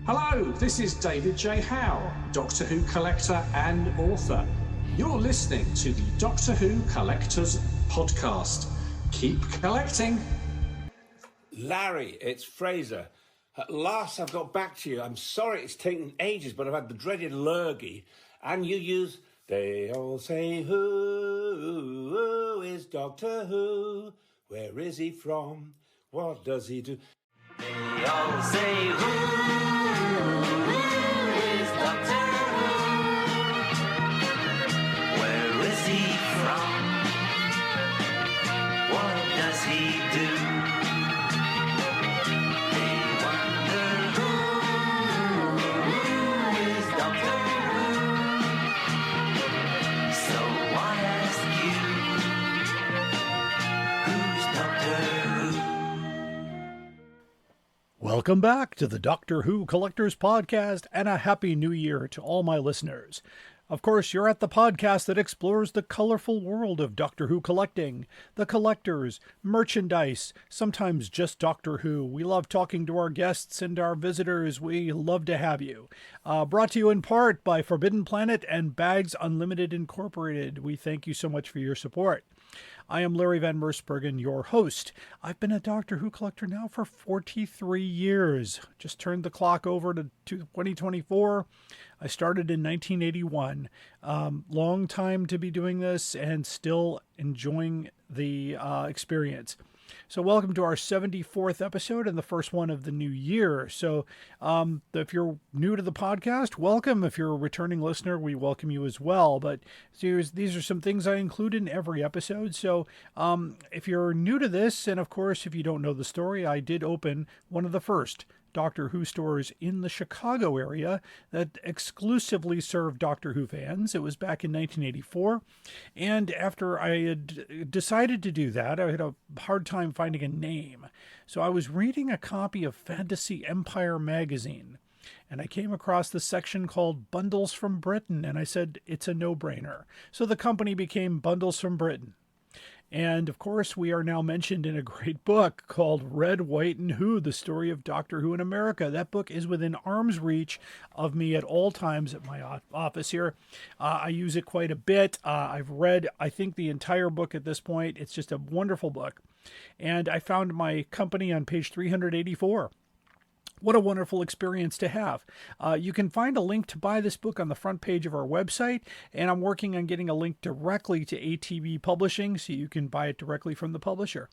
Hello, this is David J. Howe, Doctor Who collector and author. You're listening to the Doctor Who Collectors Podcast. Keep collecting. Larry, it's Fraser. At last I've got back to you. I'm sorry it's taken ages, but I've had the dreaded lurgy. And you use, they all say, who is Doctor Who? Where is he from? What does he do? They all say, who is Doctor Who? Where is he from? What does he do? They wonder who is Doctor Who? So I ask you, who's Doctor Who? Welcome back to the Doctor Who Collectors Podcast, and a Happy New Year to all my listeners. Of course, you're at the podcast that explores the colorful world of Doctor Who collecting, the collectors, merchandise, sometimes just Doctor Who. We love talking to our guests and our visitors. We love to have you. Brought to you in part by Forbidden Planet and Bags Unlimited Incorporated. We thank you so much for your support. I am Larry Van Mersbergen, your host. I've been a Doctor Who collector now for 43 years. Just turned the clock over to 2024. I started in 1981. Long time to be doing this and still enjoying the experience. So welcome to our 74th episode and the first one of the new year. So if you're new to the podcast, welcome. If you're a returning listener, we welcome you as well. But these are some things I include in every episode. So if you're new to this, and of course, if you don't know the story, I did open one of the first Doctor Who stores in the Chicago area that exclusively served Doctor Who fans. It was back in 1984. And after I had decided to do that, I had a hard time finding a name. So I was reading a copy of Fantasy Empire magazine, and I came across the section called Bundles from Britain, and I said, it's a no-brainer. So the company became Bundles from Britain. And, of course, we are now mentioned in a great book called Red, White, and Who, the story of Doctor Who in America. That book is within arm's reach of me at all times at my office here. I use it quite a bit. I've read, I think, the entire book at this point. It's just a wonderful book. And I found my company on page 384. What a wonderful experience to have. You can find a link to buy this book on the front page of our website, and I'm working on getting a link directly to ATB Publishing so you can buy it directly from the publisher.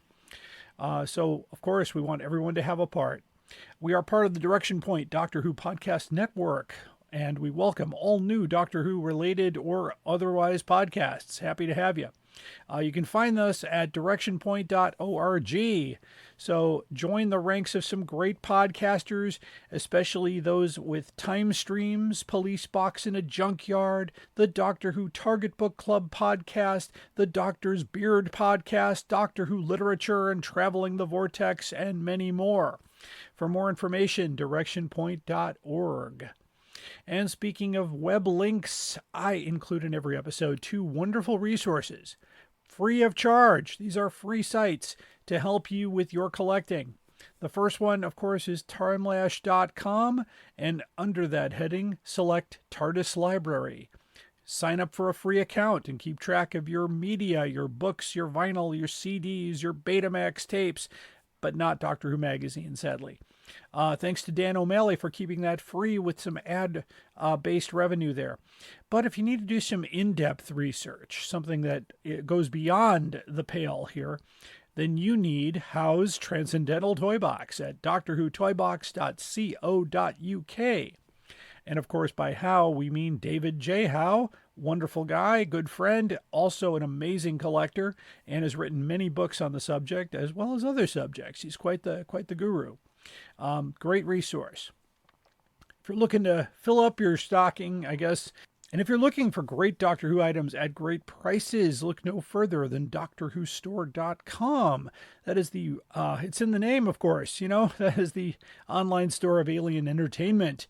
So, of course, we want everyone to have a part. We are part of the Direction Point Doctor Who Podcast Network, and we welcome all new Doctor Who related or otherwise podcasts. Happy to have you. You can find us at directionpoint.org. So join the ranks of some great podcasters, especially those with Time Streams, Police Box in a Junkyard, the Doctor Who Target Book Club podcast, the Doctor's Beard podcast, Doctor Who Literature and Traveling the Vortex, and many more. For more information, directionpoint.org. And speaking of web links, I include in every episode 2 wonderful resources, free of charge. These are free sites to help you with your collecting. The first one, of course, is timelash.com, and under that heading, select TARDIS Library. Sign up for a free account and keep track of your media, your books, your vinyl, your CDs, your Betamax tapes, but not Doctor Who magazine, sadly. Thanks to Dan O'Malley for keeping that free with some ad-based revenue there. But if you need to do some in-depth research, something that goes beyond the pale here, then you need Howe's Transcendental Toy Box at doctorwhotoybox.co.uk. And of course, by Howe, we mean David J. Howe, wonderful guy, good friend, also an amazing collector, and has written many books on the subject as well as other subjects. He's quite the guru. Great resource. If you're looking to fill up your stocking, I guess, and if you're looking for great Doctor Who items at great prices, look no further than DoctorWhoStore.com. That is it's in the name, of course, that is the online store of alien entertainment.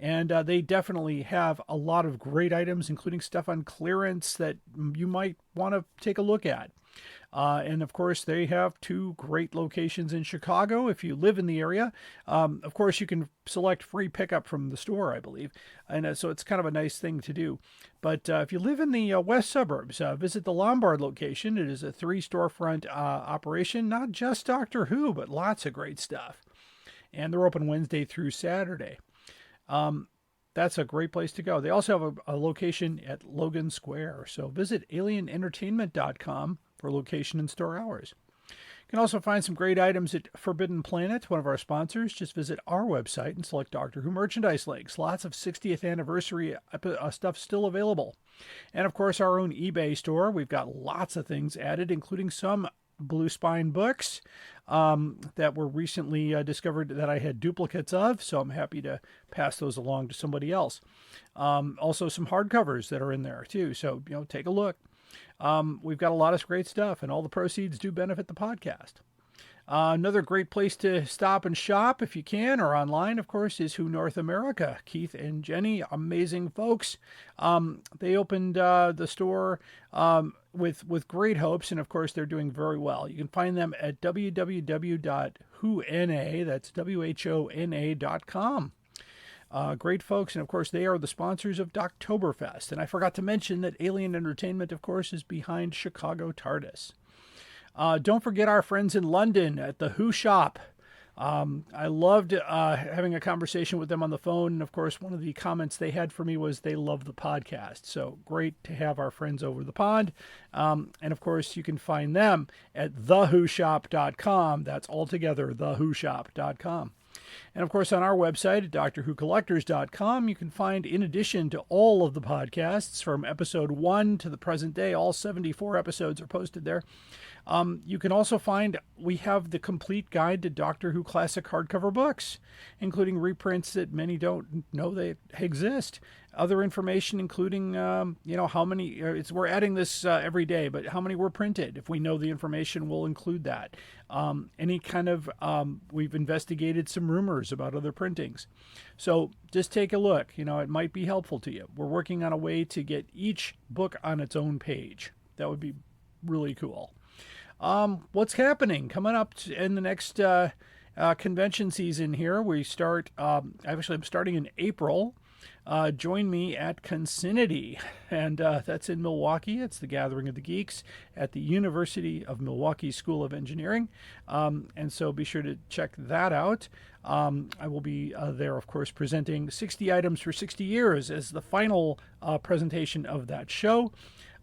And they definitely have a lot of great items, including stuff on clearance that you might want to take a look at. And of course, they have 2 great locations in Chicago. If you live in the area, of course, you can select free pickup from the store, I believe. And so it's kind of a nice thing to do. But if you live in the west suburbs, visit the Lombard location. It is a 3 storefront operation, not just Doctor Who, but lots of great stuff. And they're open Wednesday through Saturday. That's a great place to go. They also have a location at Logan Square. So visit alienentertainment.com for location and store hours. You can also find some great items at Forbidden Planet, one of our sponsors. Just visit our website and select Doctor Who merchandise links. Lots of 60th anniversary stuff still available. And of course, our own eBay store. We've got lots of things added, including some Blue Spine books that were recently discovered that I had duplicates of, so I'm happy to pass those along to somebody else. Also some hardcovers that are in there too, so take a look. We've got a lot of great stuff, and all the proceeds do benefit the podcast. Another great place to stop and shop if you can, or online, of course, is Who North America. Keith and Jenny, amazing folks. They opened the store with great hopes, and of course, they're doing very well. You can find them at www.whona, that's WHONA.com. Great folks, and of course, they are the sponsors of Doctoberfest. And I forgot to mention that Alien Entertainment, of course, is behind Chicago TARDIS. Don't forget our friends in London at the Who Shop. I loved having a conversation with them on the phone. And of course, one of the comments they had for me was they love the podcast. So great to have our friends over the pond. And of course, you can find them at thewhoshop.com. That's altogether thewhoshop.com. And of course, on our website at DoctorWhoCollectors.com, you can find, in addition to all of the podcasts from episode 1 to the present day, all 74 episodes are posted there. You can also find, we have the complete guide to Doctor Who classic hardcover books, including reprints that many don't know they exist. Other information, including, how many, we're adding this every day, but how many were printed. If we know the information, we'll include that. Any kind of, we've investigated some rumors about other printings. So just take a look, it might be helpful to you. We're working on a way to get each book on its own page. That would be really cool. What's happening coming up in the next convention season here? We start, I'm starting in April. Join me at Consinity, and that's in Milwaukee. It's the Gathering of the Geeks at the University of Milwaukee School of Engineering, and so be sure to check that out. I will be there, of course, presenting 60 items for 60 years as the final presentation of that show.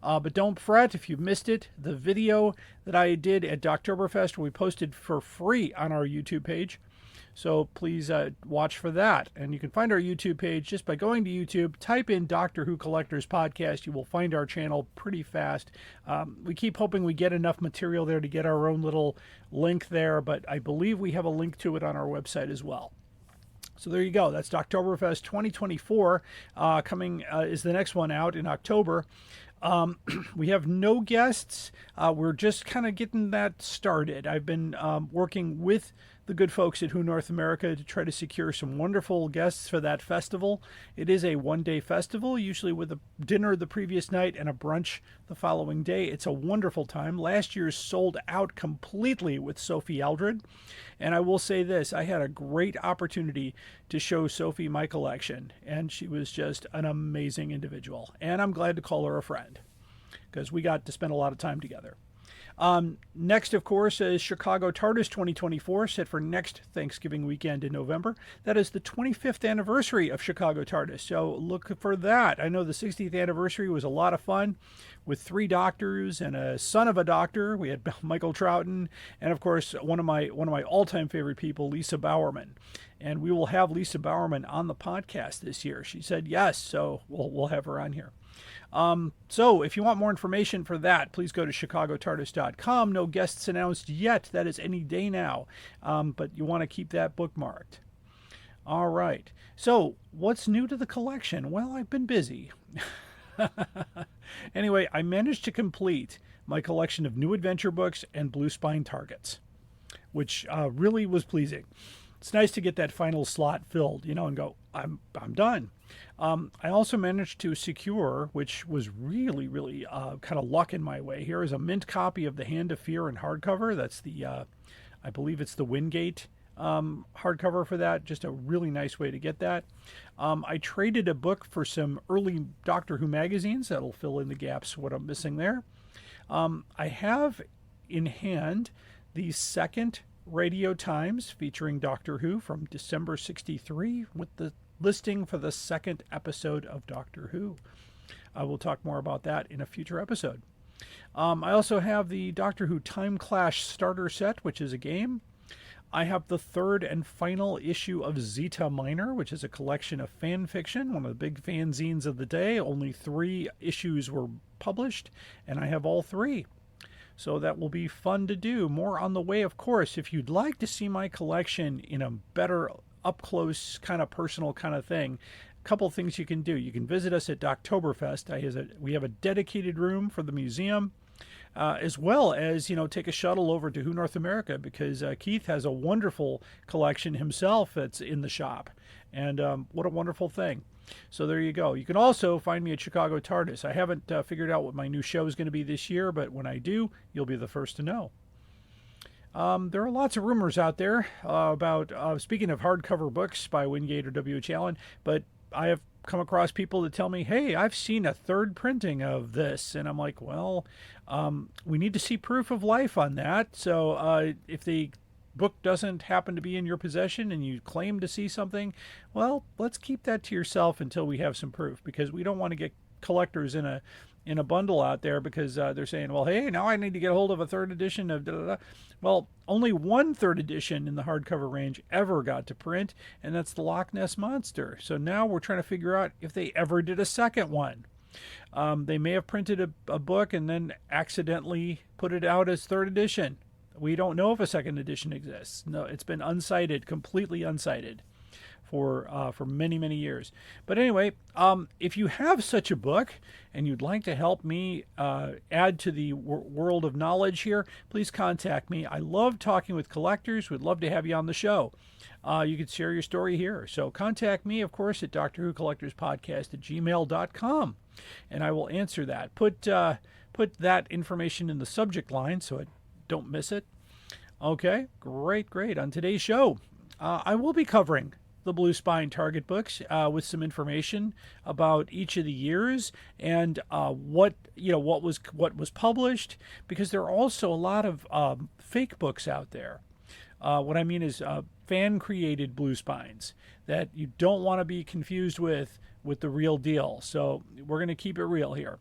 But don't fret if you missed it. The video that I did at Doctoberfest we posted for free on our YouTube page. So please watch for that. And you can find our YouTube page just by going to YouTube, type in Doctor Who Collectors Podcast. You will find our channel pretty fast. We keep hoping we get enough material there to get our own little link there, but I believe we have a link to it on our website as well. So there you go. That's Doctoberfest 2024. Coming is the next one out in October. We have no guests. We're just kind of getting that started. I've been working with the good folks at Who North America to try to secure some wonderful guests for that festival. It is a one-day festival, usually with a dinner the previous night and a brunch the following day. It's a wonderful time. Last year's sold out completely with Sophie Aldred. And I will say this, I had a great opportunity to show Sophie my collection, and she was just an amazing individual. And I'm glad to call her a friend, because we got to spend a lot of time together. Next, of course, is Chicago TARDIS 2024, set for next Thanksgiving weekend in November. That is the 25th anniversary of Chicago TARDIS, so look for that. I know the 60th anniversary was a lot of fun with 3 doctors and a son of a doctor. We had Michael Troughton, and of course, one of my all-time favorite people, Lisa Bowerman. And we will have Lisa Bowerman on the podcast this year. She said yes, so we'll have her on here. So if you want more information for that, please go to chicagotardis.com. No guests announced yet. That is any day now. But you want to keep that bookmarked. All right. So what's new to the collection? Well, I've been busy. Anyway, I managed to complete my collection of New Adventure books and Blue Spine targets, which really was pleasing. it's nice to get that final slot filled, and go, I'm done. I also managed to secure, which was really, really kind of luck in my way here, is a mint copy of The Hand of Fear in hardcover. That's the, I believe it's the Wingate hardcover for that. Just a really nice way to get that. I traded a book for some early Doctor Who magazines. That'll fill in the gaps, what I'm missing there. I have in hand the second Radio Times featuring Doctor Who from December 63 with the listing for the second episode of Doctor Who. I will talk more about that in a future episode. I also have the Doctor Who Time Clash starter set, which is a game. I have the third and final issue of Zeta Minor, which is a collection of fan fiction, one of the big fanzines of the day. Only 3 issues were published, and I have all 3. So that will be fun to do. More on the way, of course. If you'd like to see my collection in a better up-close kind of personal kind of thing, a couple things you can do. You can visit us at Doctoberfest. We have a dedicated room for the museum. As well as, take a shuttle over to Who North America, because Keith has a wonderful collection himself that's in the shop. And what a wonderful thing. So there you go. You can also find me at Chicago TARDIS. I haven't figured out what my new show is going to be this year, but when I do, you'll be the first to know. There are lots of rumors out there about, speaking of hardcover books by Wingate or W.H. Allen, but I have come across people that tell me, hey, I've seen a third printing of this. And I'm like, well, we need to see proof of life on that. So if the book doesn't happen to be in your possession and you claim to see something, well, let's keep that to yourself until we have some proof, because we don't want to get collectors in a bundle out there because they're saying, well, hey, now I need to get a hold of a third edition of da-da-da. Well, only one third edition in the hardcover range ever got to print, and that's the Loch Ness Monster. So now we're trying to figure out if they ever did a second one. They may have printed a book and then accidentally put it out as third edition. We don't know if a second edition exists. No, it's been unsighted, completely unsighted for many, many years. But anyway, if you have such a book and you'd like to help me add to the world of knowledge here, please contact me. I love talking with collectors. We'd love to have you on the show. You can share your story here. So contact me, of course, at drwhocollectorspodcast@gmail.com, and I will answer that. Put that information in the subject line so I don't miss it. Okay, great. On today's show, I will be covering the Blue Spine Target books with some information about each of the years and what was published, because there are also a lot of fake books out there. What I mean is fan-created Blue Spines that you don't want to be confused with the real deal. So we're going to keep it real here.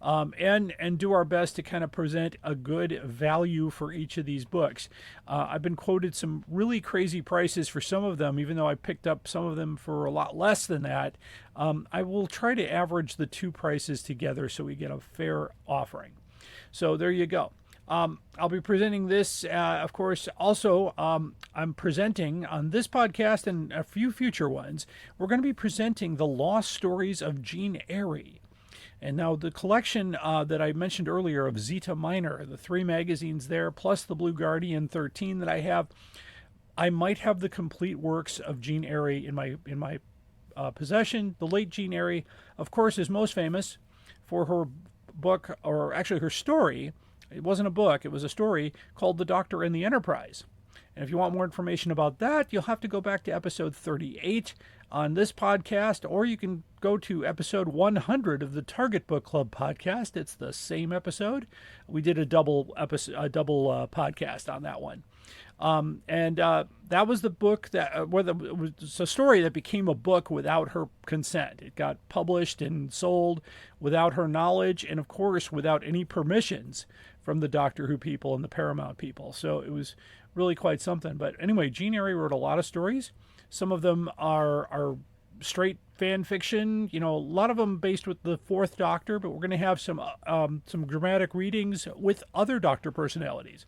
And do our best to kind of present a good value for each of these books. I've been quoted some really crazy prices for some of them, even though I picked up some of them for a lot less than that. I will try to average the two prices together so we get a fair offering. So there you go. I'll be presenting this, of course. Also, I'm presenting on this podcast and a few future ones. We're going to be presenting The Lost Stories of Jean Airey. And now the collection that I mentioned earlier of Zeta Minor, the 3 magazines there, plus the Blue Guardian 13 that I have, I might have the complete works of Jean Airey in my possession. The late Jean Airey, of course, is most famous for her book, or actually her story. It wasn't a book, it was a story called The Doctor and the Enterprise. And if you want more information about that, you'll have to go back to episode 38 on this podcast, or you can go to episode 100 of the Target Book Club podcast. It's the same episode. We did a double podcast on that one. That was the book it was a story that became a book without her consent. It got published and sold without her knowledge, and of course without any permissions from the Doctor Who people and the Paramount people. So it was really quite something. But anyway, Jean Airey wrote a lot of stories. Some of them are straight fan fiction, a lot of them based with the Fourth Doctor, but we're going to have some dramatic readings with other Doctor personalities.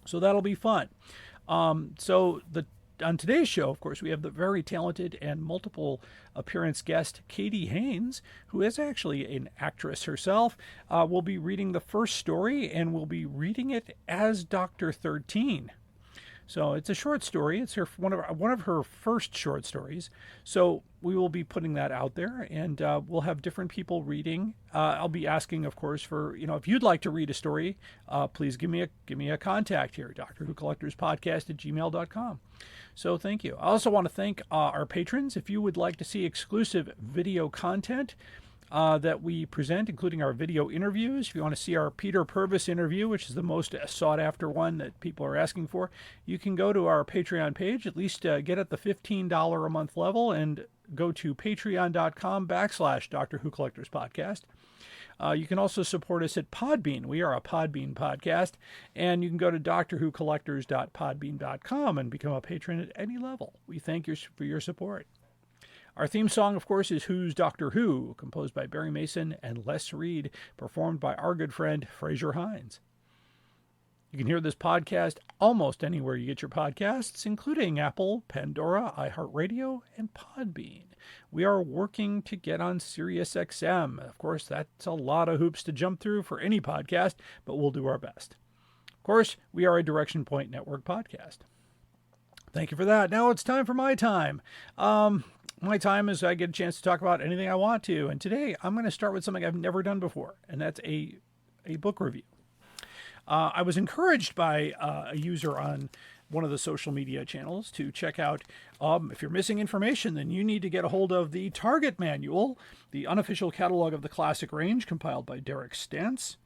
So that'll be fun. On today's show, of course, we have the very talented and multiple appearance guest, Katie Haynes, who is actually an actress herself. Will be reading the first story, and will be reading it as Dr. 13. So it's a short story. It's one of her first short stories. So we will be putting that out there, and we'll have different people reading. I'll be asking, of course, for if you'd like to read a story, please give me a contact here, DoctorWhoCollectorsPodcast@gmail.com. So thank you. I also want to thank our patrons. If you would like to see exclusive video content that we present, including our video interviews. If you want to see our Peter Purvis interview, which is the most sought-after one that people are asking for, you can go to our Patreon page, at least get at the $15 a month level, and go to patreon.com/Doctor Who Collectors Podcast. You can also support us at Podbean. We are a Podbean podcast, and you can go to drwhocollectors.podbean.com and become a patron at any level. We thank you for your support. Our theme song, of course, is Who's Doctor Who, composed by Barry Mason and Les Reed, performed by our good friend Fraser Hines. You can hear this podcast almost anywhere you get your podcasts, including Apple, Pandora, iHeartRadio, and Podbean. We are working to get on SiriusXM. Of course, that's a lot of hoops to jump through for any podcast, but we'll do our best. Of course, we are a Direction Point Network podcast. Thank you for that. Now it's time for my time. My time is I get a chance to talk about anything I want to. And today I'm going to start with something I've never done before, and that's a book review. I was encouraged by a user on one of the social media channels to check out, if you're missing information, then you need to get a hold of the Target Manual, the unofficial catalog of the classic range compiled by Derek Stantz.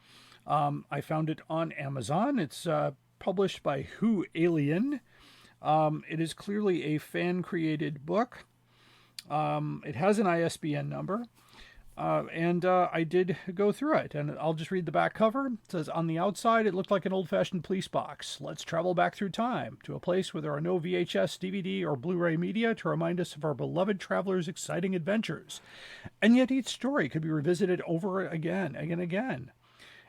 I found it on Amazon. It's published by Who Alien. It is clearly a fan-created book. It has an ISBN number, and I did go through it, and I'll just read the back cover. It says, on the outside, it looked like an old-fashioned police box. Let's travel back through time to a place where there are no VHS, DVD, or Blu-ray media to remind us of our beloved travelers' exciting adventures. And yet each story could be revisited over again and again.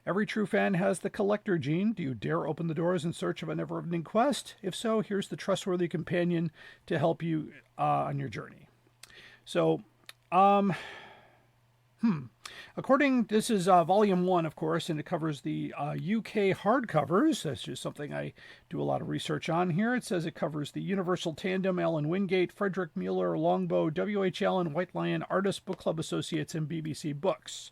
Every true fan has the collector gene. Do you dare open the doors in search of a never-ending quest? If so, here's the trustworthy companion to help you on your journey. So, this is volume 1, of course, and it covers the UK hardcovers. That's just something I do a lot of research on here. It says it covers the Universal Tandem, Alan Wingate, Frederick Mueller, Longbow, W.H. Allen, White Lion, Artist Book Club Associates, and BBC Books.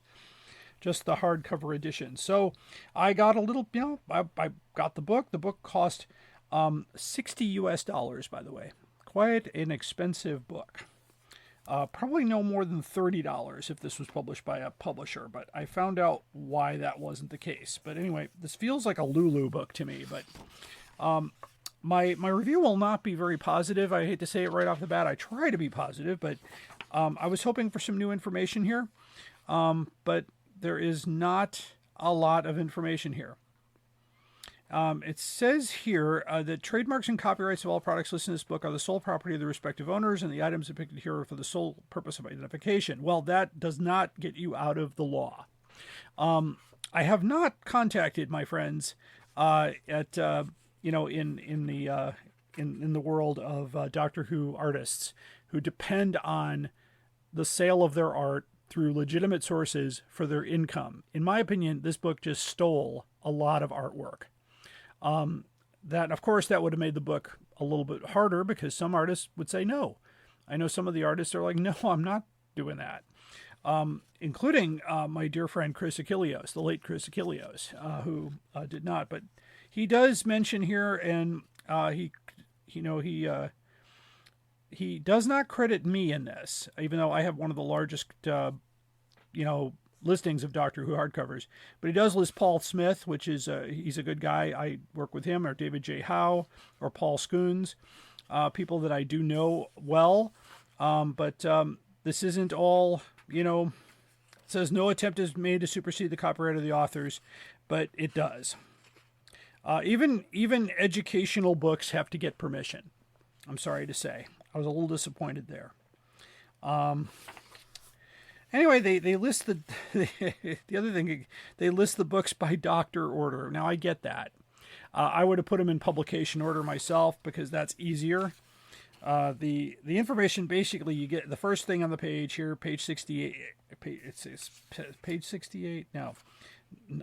Just the hardcover edition. So I got a little, I got the book. The book cost $60, by the way. Quite an expensive book. Probably no more than $30 if this was published by a publisher, but I found out why that wasn't the case. But anyway, this feels like a Lulu book to me, but my review will not be very positive. I hate to say it right off the bat. I try to be positive, but I was hoping for some new information here, but there is not a lot of information here. It says here that trademarks and copyrights of all products listed in this book are the sole property of the respective owners, and the items depicted here are for the sole purpose of identification. Well, that does not get you out of the law. I have not contacted my friends in the world of Doctor Who artists who depend on the sale of their art through legitimate sources for their income. In my opinion, this book just stole a lot of artwork. That, of course, that would have made the book a little bit harder because some artists would say no. I know some of the artists are like, no, I'm not doing that. Including my dear friend Chris Achilleos, the late Chris Achilleos, who did not. But he does mention here, and he does not credit me in this, even though I have one of the largest, listings of Doctor Who hardcovers. But he does list Paul Smith, which is he's a good guy. I work with him, or David J. Howe, or Paul Scoons, people that I do know well. But this isn't all, it says no attempt is made to supersede the copyright of the authors, but it does. Even educational books have to get permission. I'm sorry to say. I was a little disappointed there. Anyway, they list the other thing. They list the books by doctor order. Now I get that. I would have put them in publication order myself because that's easier. The information basically you get the first thing on the page here, page 68. It's page 68. Now,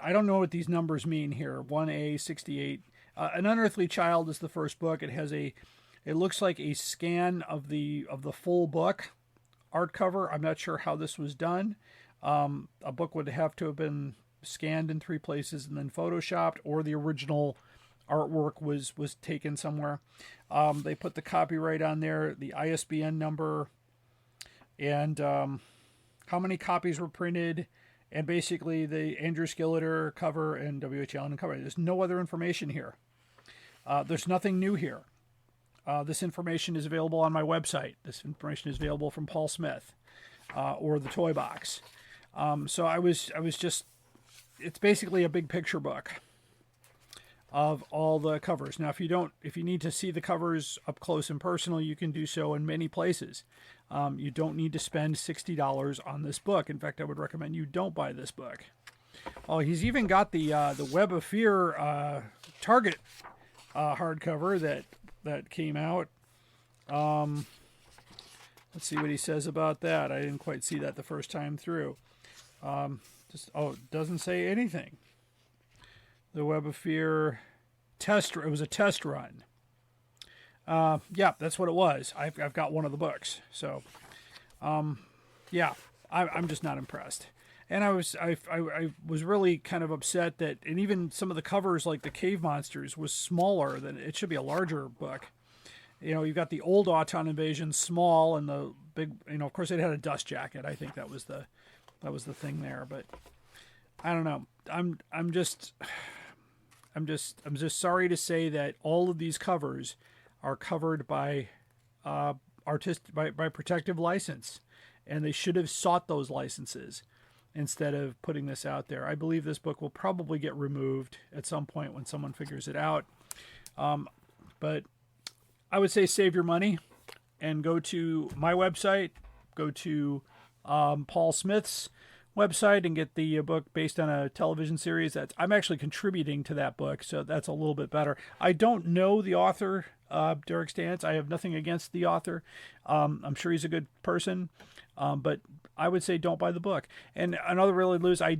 I don't know what these numbers mean here. 1A 68. An Unearthly Child is the first book. It looks like a scan of the full book art cover. I'm not sure how this was done. A book would have to have been scanned in 3 places and then photoshopped, or the original artwork was taken somewhere. They put the copyright on there, the ISBN number, and how many copies were printed, and basically the Andrew Skilleter cover and W.H. Allen cover. There's no other information here. There's nothing new here. This information is available on my website. This information is available from Paul Smith or the Toy Box. So I was just, it's basically a big picture book of all the covers. Now, if you need to see the covers up close and personal, you can do so in many places. You don't need to spend $60 on this book. In fact, I would recommend you don't buy this book. Oh, he's even got the Web of Fear Target hardcover that came out. Let's see what he says about that. I didn't quite see that the first time through. It doesn't say anything. The Web of Fear it was a test run. Yeah, that's what it was. I've got one of the books. So, yeah, I'm just not impressed. And I was really kind of upset that, and even some of the covers, like the Cave Monsters, was smaller than it should be. A larger book. You know, you've got the old Auton Invasion small, and the big. You know, of course, it had a dust jacket. I think that was the thing there. But I don't know. I'm just sorry to say that all of these covers are covered by by protective license, and they should have sought those licenses instead of putting this out there. I believe this book will probably get removed at some point when someone figures it out. But I would say save your money and go to my website, go to Paul Smith's website, and get the book based on a television series. I'm actually contributing to that book, so that's a little bit better. I don't know the author, Derek Stantz. I have nothing against the author. I'm sure he's a good person, but I would say don't buy the book. And another really loose, I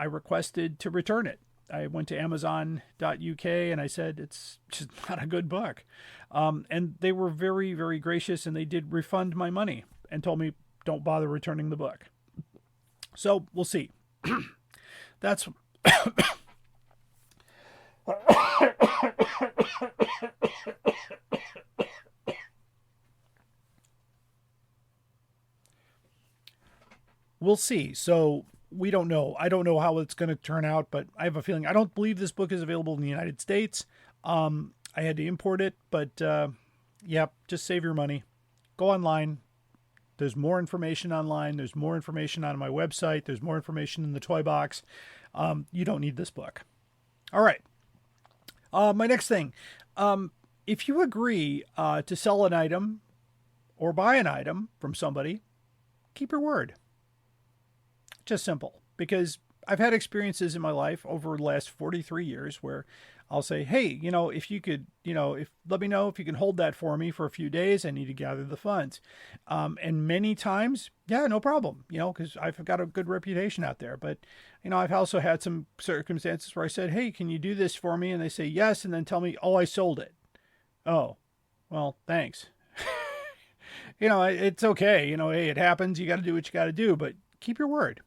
requested to return it. I went to Amazon.uk and I said it's just not a good book. And they were very, very gracious, and they did refund my money and told me don't bother returning the book. So we'll see. That's we'll see. So we don't know. I don't know how it's going to turn out, but I have a feeling. I don't believe this book is available in the United States. I had to import it, but yeah, just save your money. Go online. There's more information online. There's more information on my website. There's more information in the Toy Box. You don't need this book. All right. My next thing. If you agree to sell an item or buy an item from somebody, keep your word. Just simple. Because I've had experiences in my life over the last 43 years where I'll say, hey, if you could, let me know if you can hold that for me for a few days. I need to gather the funds. And many times, yeah, no problem, because I've got a good reputation out there. But, I've also had some circumstances where I said, hey, can you do this for me? And they say yes, and then tell me, oh, I sold it. Oh, well, thanks. It's okay. Hey, it happens. You got to do what you got to do, but keep your word.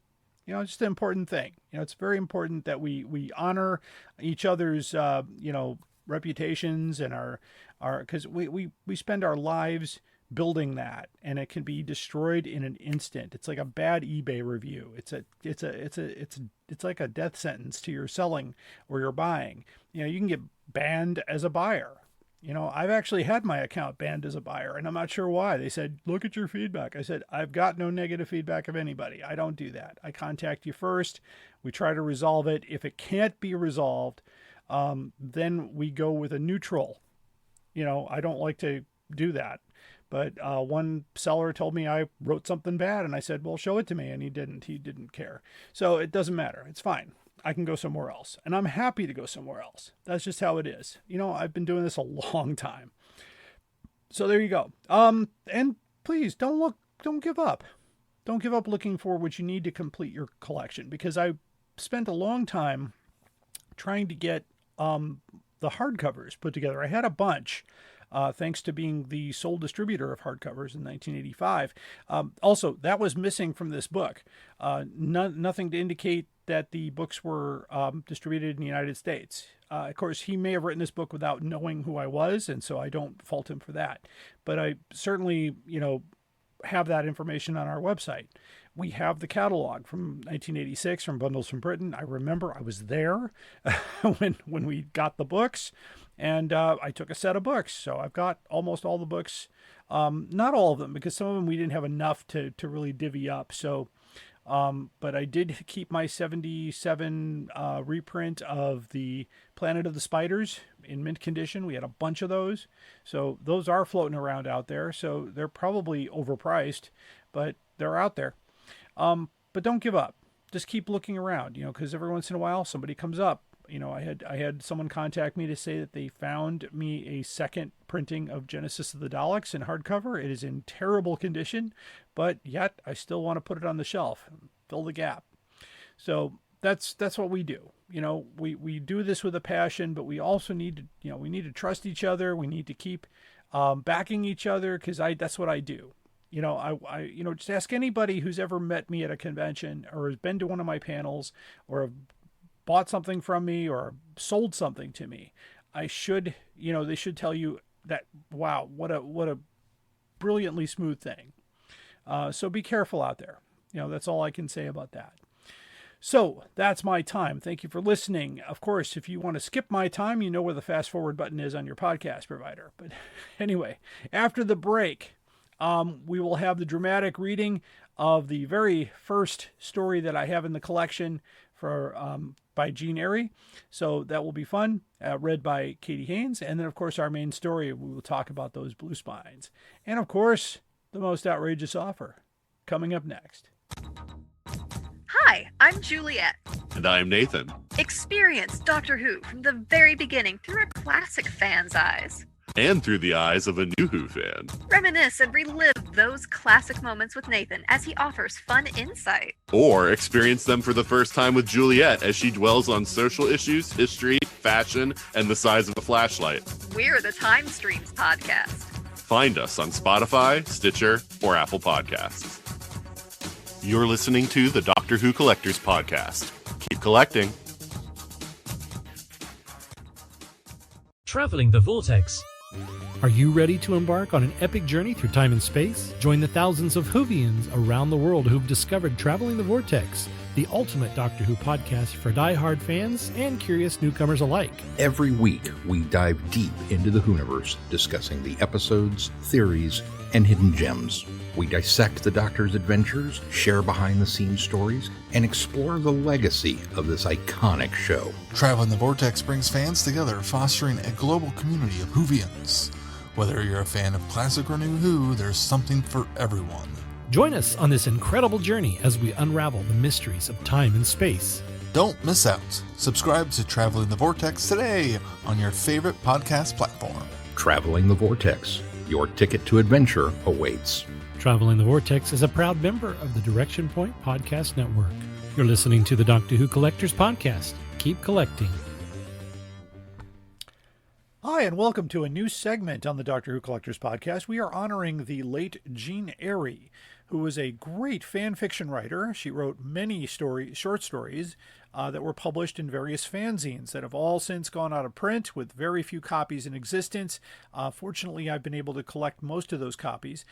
It's just an important thing. It's very important that we honor each other's, reputations and our, because we spend our lives building that, and it can be destroyed in an instant. It's like a bad eBay review. It's like a death sentence to your selling or your buying. You can get banned as a buyer. I've actually had my account banned as a buyer, and I'm not sure why. They said, look at your feedback. I said, I've got no negative feedback of anybody. I don't do that. I contact you first. We try to resolve it. If it can't be resolved, then we go with a neutral. I don't like to do that. But one seller told me I wrote something bad, and I said, well, show it to me. And he didn't. He didn't care. So it doesn't matter. It's fine. I can go somewhere else, and I'm happy to go somewhere else. That's just how it is. I've been doing this a long time. So there you go. And please don't give up. Don't give up looking for what you need to complete your collection, because I spent a long time trying to get the hardcovers put together. I had a bunch, thanks to being the sole distributor of hardcovers in 1985. Also, that was missing from this book. Nothing to indicate that the books were distributed in the United States. Of course, he may have written this book without knowing who I was, and so I don't fault him for that. But I certainly, have that information on our website. We have the catalog from 1986 from Bundles from Britain. I remember I was there when we got the books, and I took a set of books. So I've got almost all the books, not all of them, because some of them we didn't have enough to really divvy up. So, but I did keep my 77 reprint of the Planet of the Spiders in mint condition. We had a bunch of those. So those are floating around out there. So they're probably overpriced, but they're out there. But don't give up. Just keep looking around, because every once in a while somebody comes up. I had someone contact me to say that they found me a second printing of Genesis of the Daleks in hardcover. It is in terrible condition, but yet I still want to put it on the shelf, fill the gap. So that's what we do. We do this with a passion, but we also need to, we need to trust each other. We need to keep backing each other, because that's what I do. Just ask anybody who's ever met me at a convention or has been to one of my panels or have bought something from me or sold something to me. They should tell you that, wow, what a brilliantly smooth thing. So be careful out there. That's all I can say about that. So that's my time. Thank you for listening. Of course, if you want to skip my time, you know where the fast forward button is on your podcast provider. But anyway, after the break, we will have the dramatic reading of the very first story that I have in the collection by Jean Airey. So that will be fun, read by Katie Haynes. And then, of course, our main story, we will talk about those blue spines. And, of course, the most outrageous offer coming up next. Hi, I'm Juliet. And I'm Nathan. Experience Doctor Who from the very beginning through a classic fan's eyes. And through the eyes of a new Who fan. Reminisce and relive those classic moments with Nathan as he offers fun insight. Or experience them for the first time with Juliet as she dwells on social issues, history, fashion, and the size of a flashlight. We're the Time Streams podcast. Find us on Spotify, Stitcher, or Apple Podcasts. You're listening to the Doctor Who Collectors Podcast. Keep collecting. Traveling the Vortex. Are you ready to embark on an epic journey through time and space? Join the thousands of Whovians around the world who've discovered Traveling the Vortex, the ultimate Doctor Who podcast for die-hard fans and curious newcomers alike. Every week, we dive deep into the Whoniverse, discussing the episodes, theories, and hidden gems. We dissect the Doctor's adventures, share behind-the-scenes stories, and explore the legacy of this iconic show. Traveling the Vortex brings fans together, fostering a global community of Whovians. Whether you're a fan of classic or new Who, there's something for everyone. Join us on this incredible journey as we unravel the mysteries of time and space. Don't miss out. Subscribe to Traveling the Vortex today on your favorite podcast platform. Traveling the Vortex. Your ticket to adventure awaits. Traveling the Vortex is a proud member of the Direction Point Podcast Network. You're listening to the Doctor Who Collectors Podcast. Keep collecting. Hi, and welcome to a new segment on the Doctor Who Collectors Podcast. We are honoring the late Jean Airey, who was a great fan fiction writer. She wrote many short stories that were published in various fanzines that have all since gone out of print with very few copies in existence. Fortunately, I've been able to collect most of those copies.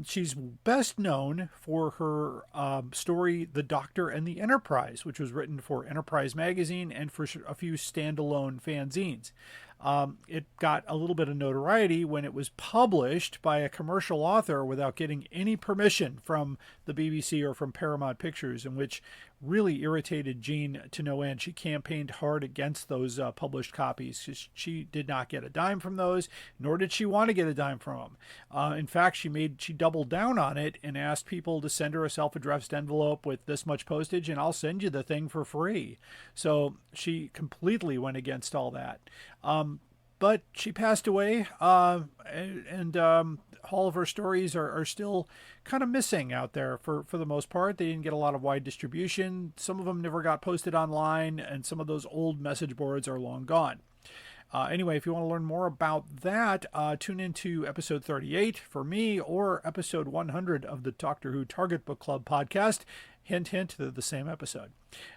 She's best known for her story, The Doctor and the Enterprise, which was written for Enterprise magazine and for a few standalone fanzines. It got a little bit of notoriety when it was published by a commercial author without getting any permission from the BBC or from Paramount Pictures, and which really irritated Jean to no end. She campaigned hard against those published copies. She did not get a dime from those, nor did she want to get a dime from them. In fact, she doubled down on it and asked people to send her a self-addressed envelope with this much postage, and I'll send you the thing for free. So she completely went against all that. But she passed away, and all of her stories are still kind of missing out there for the most part. They didn't get a lot of wide distribution. Some of them never got posted online, and some of those old message boards are long gone. Anyway, if you want to learn more about that, tune into episode 38 for me or episode 100 of the Doctor Who Target Book Club podcast. Hint, hint, they're the same episode.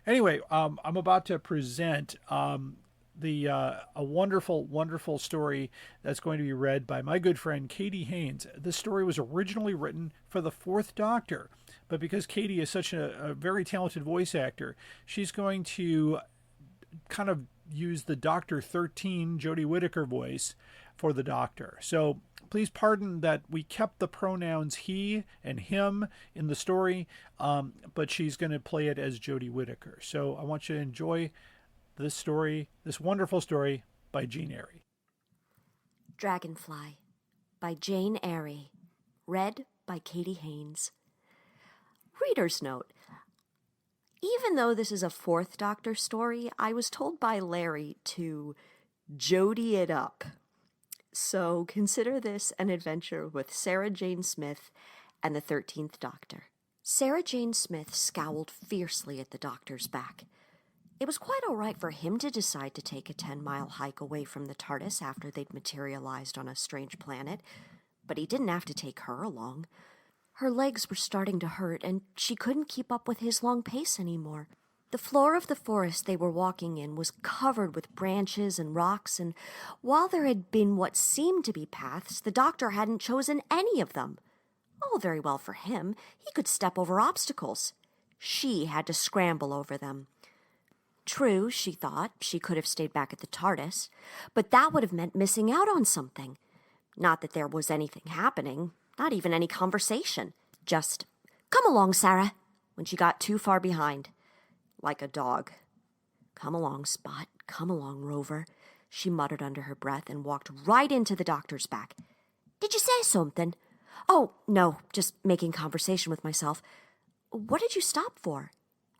Anyway, I'm about to present a wonderful, wonderful story that's going to be read by my good friend Katie Haynes. This story was originally written for the Fourth Doctor, but because Katie is such a very talented voice actor, she's going to kind of use the Dr. 13 Jodie Whittaker voice for the Doctor. So please pardon that we kept the pronouns he and him in the story, but she's going to play it as Jodie Whittaker. So I want you to enjoy this story, this wonderful story by Jean Airey. Dragonfly by Jean Airey. Read by Katie Haynes. Reader's note. Even though this is a Fourth Doctor story, I was told by Larry to Jodie it up. So consider this an adventure with Sarah Jane Smith and the 13th Doctor. Sarah Jane Smith scowled fiercely at the Doctor's back. It was quite all right for him to decide to take a 10-mile hike away from the TARDIS after they'd materialized on a strange planet, but he didn't have to take her along. Her legs were starting to hurt, and she couldn't keep up with his long pace anymore. The floor of the forest they were walking in was covered with branches and rocks, and while there had been what seemed to be paths, the Doctor hadn't chosen any of them. All very well for him. He could step over obstacles. She had to scramble over them. True, she thought, she could have stayed back at the TARDIS, but that would have meant missing out on something. Not that there was anything happening, not even any conversation. Just, "Come along, Sarah," when she got too far behind. Like a dog. "Come along, Spot. Come along, Rover," she muttered under her breath and walked right into the Doctor's back. "Did you say something?" "Oh, no, just making conversation with myself." "What did you stop for?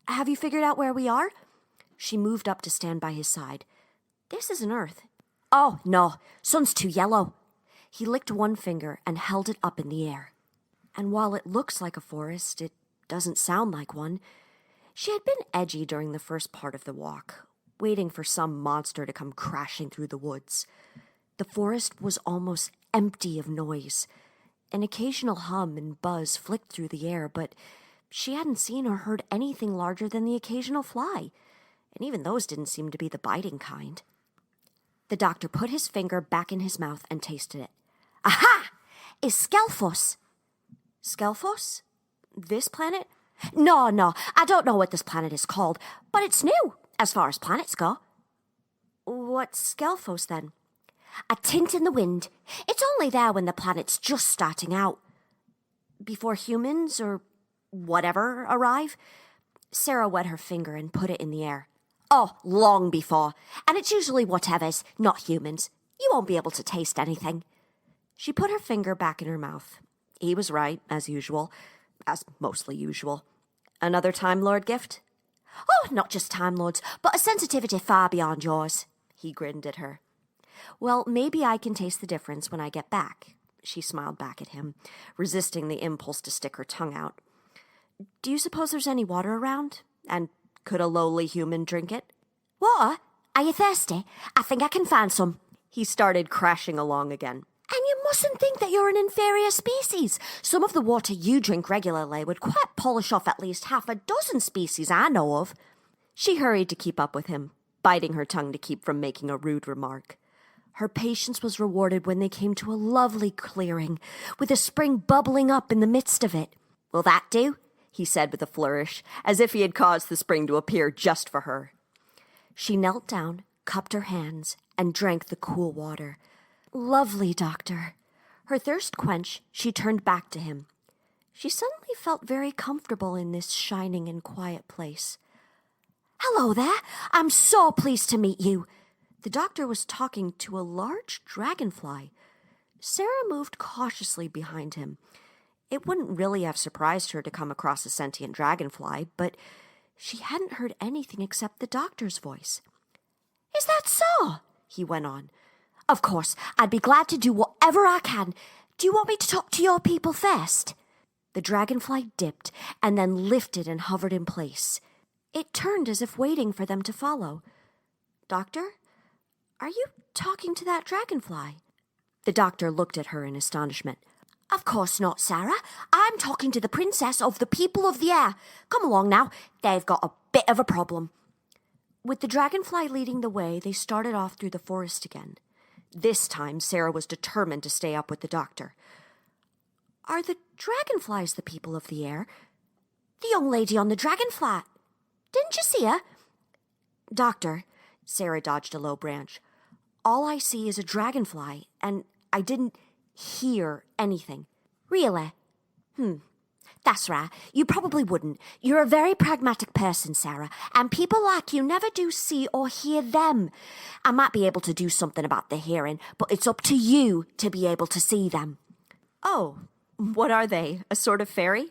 Have you figured out where we are?" She moved up to stand by his side. "This isn't Earth." "Oh, no, sun's too yellow." He licked one finger and held it up in the air. And while it looks like a forest, it doesn't sound like one. She had been edgy during the first part of the walk, waiting for some monster to come crashing through the woods. The forest was almost empty of noise. An occasional hum and buzz flicked through the air, but she hadn't seen or heard anything larger than the occasional fly, and even those didn't seem to be the biting kind. The Doctor put his finger back in his mouth and tasted it. "Aha! Is Skelfos." "Skelfos? This planet?" No, I don't know what this planet is called, but it's new, as far as planets go." "What's Skelfos, then?" "A tint in the wind. It's only there when the planet's just starting out. Before humans, or whatever, arrive?" Sarah wet her finger and put it in the air. "Oh, long before. And it's usually whatever's, not humans. You won't be able to taste anything." She put her finger back in her mouth. He was right, as usual. As mostly usual. "Another Time Lord gift?" "Oh, not just Time Lords, but a sensitivity far beyond yours." He grinned at her. "Well, maybe I can taste the difference when I get back." She smiled back at him, resisting the impulse to stick her tongue out. "Do you suppose there's any water around? And could a lowly human drink it?" "Water? Are you thirsty? I think I can find some." He started crashing along again. "And you mustn't think that you're an inferior species. Some of the water you drink regularly would quite polish off at least half a dozen species I know of." She hurried to keep up with him, biting her tongue to keep from making a rude remark. Her patience was rewarded when they came to a lovely clearing, with a spring bubbling up in the midst of it. "Will that do?" he said with a flourish, as if he had caused the spring to appear just for her. She knelt down, cupped her hands, and drank the cool water. "Lovely, Doctor." Her thirst quenched, she turned back to him. She suddenly felt very comfortable in this shining and quiet place. "Hello there. I'm so pleased to meet you." The Doctor was talking to a large dragonfly. Sarah moved cautiously behind him. It wouldn't really have surprised her to come across a sentient dragonfly, but she hadn't heard anything except the Doctor's voice. "Is that so?" he went on. "Of course, I'd be glad to do whatever I can. Do you want me to talk to your people first?" The dragonfly dipped and then lifted and hovered in place. It turned as if waiting for them to follow. "Doctor, Are you talking to that dragonfly? The doctor looked at her in astonishment. Of course not, Sarah. I'm talking to the princess of the people of the air. Come along now. They've got a bit of a problem. With the dragonfly leading the way, they started off through the forest again. This time, Sarah was determined to stay up with the doctor. Are the dragonflies the people of the air? The young lady on the dragonfly. Didn't you see her? Doctor, Sarah dodged a low branch. All I see is a dragonfly, and I didn't hear anything. Really? That's right. You probably wouldn't. You're a very pragmatic person, Sarah, and people like you never do see or hear them. I might be able to do something about the hearing, but it's up to you to be able to see them. Oh, what are they? A sort of fairy?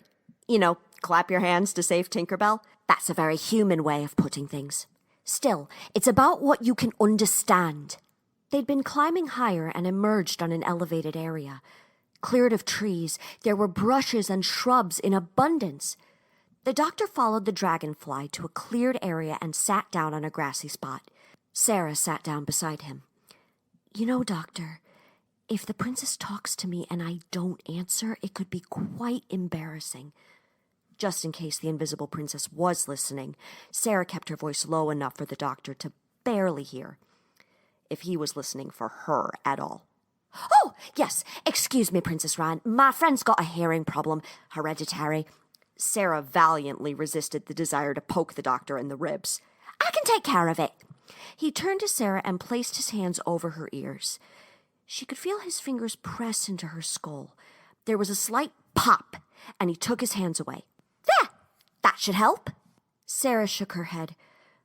You know, clap your hands to save Tinkerbell? That's a very human way of putting things. Still, it's about what you can understand. They'd been climbing higher and emerged on an elevated area. Cleared of trees, there were brushes and shrubs in abundance. The doctor followed the dragonfly to a cleared area and sat down on a grassy spot. Sarah sat down beside him. You know, Doctor, if the princess talks to me and I don't answer, it could be quite embarrassing. Just in case the invisible princess was listening, Sarah kept her voice low enough for the doctor to barely hear, if he was listening for her at all. Oh, yes, excuse me, Princess Ryan. My friend's got a hearing problem, hereditary. Sarah valiantly resisted the desire to poke the doctor in the ribs. I can take care of it. He turned to Sarah and placed his hands over her ears. She could feel his fingers press into her skull. There was a slight pop, and he took his hands away. There! That should help. Sarah shook her head.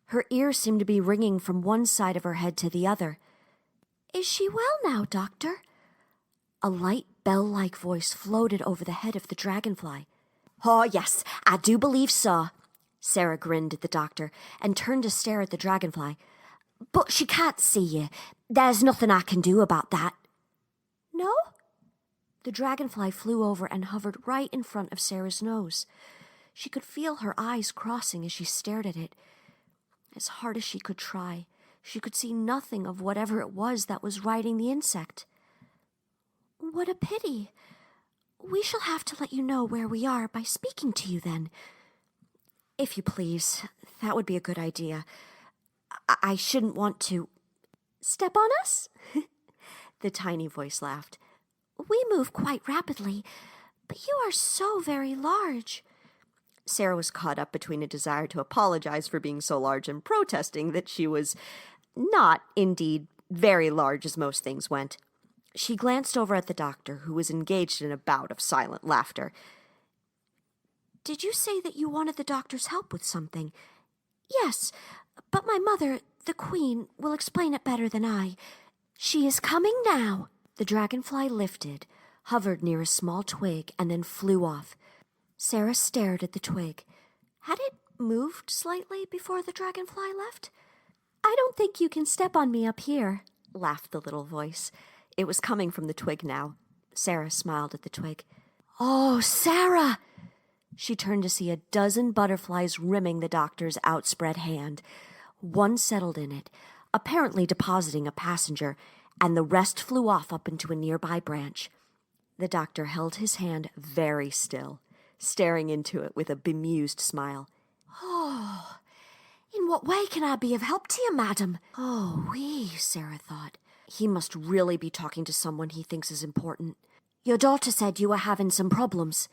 Her ears seemed to be ringing from one side of her head to the other. Is she well now, Doctor? A light bell-like voice floated over the head of the dragonfly. Oh, yes, I do believe so. Sarah grinned at the doctor and turned to stare at the dragonfly. But she can't see you. There's nothing I can do about that. No? The dragonfly flew over and hovered right in front of Sarah's nose. She could feel her eyes crossing as she stared at it. As hard as she could try, she could see nothing of whatever it was that was riding the insect. What a pity. We shall have to let you know where we are by speaking to you then. If you please, that would be a good idea. I shouldn't want to... Step on us? The tiny voice laughed. We move quite rapidly, but you are so very large. Sarah was caught up between a desire to apologize for being so large and protesting that she was not, indeed, very large as most things went. She glanced over at the doctor, who was engaged in a bout of silent laughter. Did you say that you wanted the doctor's help with something? Yes, but my mother, the queen, will explain it better than I. She is coming now. The dragonfly lifted, hovered near a small twig, and then flew off. Sarah stared at the twig. Had it moved slightly before the dragonfly left? I don't think you can step on me up here, laughed the little voice. It was coming from the twig now. Sarah smiled at the twig. Oh, Sarah! She turned to see a dozen butterflies rimming the doctor's outspread hand. One settled in it, apparently depositing a passenger, and the rest flew off up into a nearby branch. The doctor held his hand very still, staring into it with a bemused smile. Oh, in what way can I be of help to you, madam? Oh, Sarah thought. He must really be talking to someone he thinks is important. Your daughter said you were having some problems.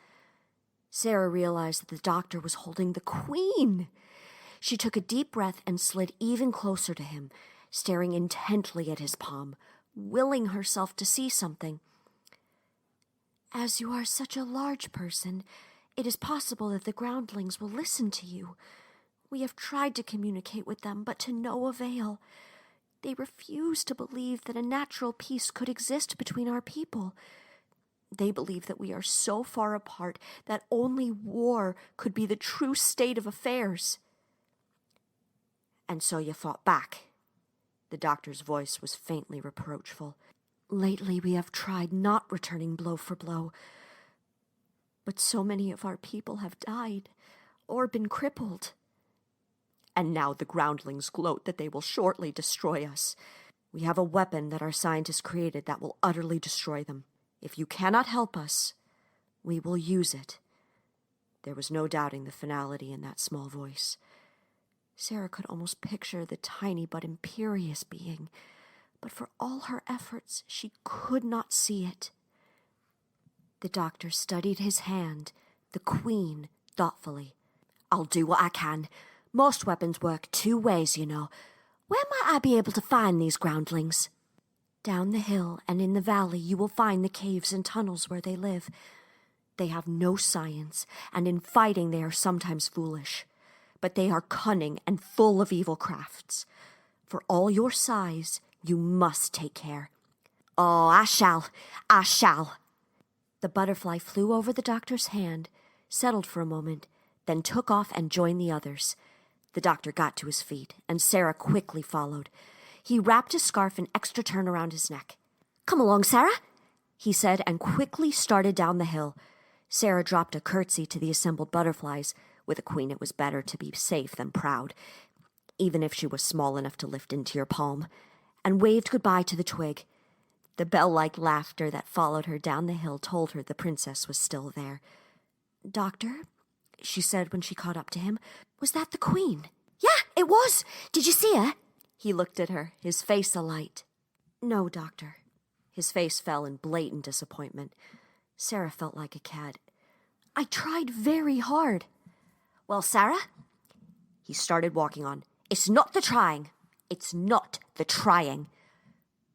Sarah realized that the doctor was holding the queen. She took a deep breath and slid even closer to him, staring intently at his palm, willing herself to see something. As you are such a large person, it is possible that the groundlings will listen to you. We have tried to communicate with them, but to no avail. They refuse to believe that a natural peace could exist between our people. They believe that we are so far apart that only war could be the true state of affairs. And so you fought back. The doctor's voice was faintly reproachful. Lately we have tried not returning blow for blow, but so many of our people have died or been crippled. And now the groundlings gloat that they will shortly destroy us. We have a weapon that our scientists created that will utterly destroy them. If you cannot help us, we will use it." There was no doubting the finality in that small voice. Sarah could almost picture the tiny but imperious being, but for all her efforts, she could not see it. The doctor studied his hand, the queen, thoughtfully. "I'll do what I can. Most weapons work 2 ways, you know. Where might I be able to find these groundlings?" "Down the hill and in the valley you will find the caves and tunnels where they live. They have no science, and in fighting they are sometimes foolish. But they are cunning and full of evil crafts. For all your size, you must take care." "Oh, I shall. The butterfly flew over the doctor's hand, settled for a moment, then took off and joined the others. The doctor got to his feet, and Sarah quickly followed. He wrapped his scarf an extra turn around his neck. "Come along, Sarah," he said, and quickly started down the hill. Sarah dropped a curtsy to the assembled butterflies. With a queen, it was better to be safe than proud, even if she was small enough to lift into your palm, and waved goodbye to the twig. The bell-like laughter that followed her down the hill told her the princess was still there. "Doctor," she said when she caught up to him, "was that the queen?" "Yeah, it was. Did you see her?" He looked at her, his face alight. "No, doctor." His face fell in blatant disappointment. Sarah felt like a cad. "I tried very hard." "Well, Sarah," he started walking on, "it's not the trying. It's not the trying."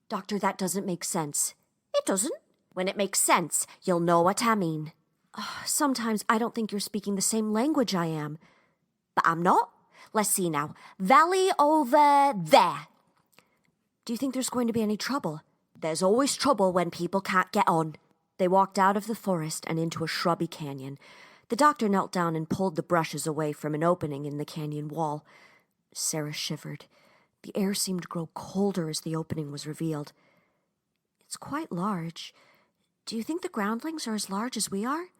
"Doctor, that doesn't make sense." "It doesn't. When it makes sense, you'll know what I mean." Sometimes I don't think you're speaking the same language I am." "But I'm not. Let's see now. Valley over there." "Do you think there's going to be any trouble?" "There's always trouble when people can't get on." They walked out of the forest and into a shrubby canyon. The doctor knelt down and pulled the brushes away from an opening in the canyon wall. Sarah shivered. The air seemed to grow colder as the opening was revealed. "It's quite large. Do you think the groundlings are as large as we are?"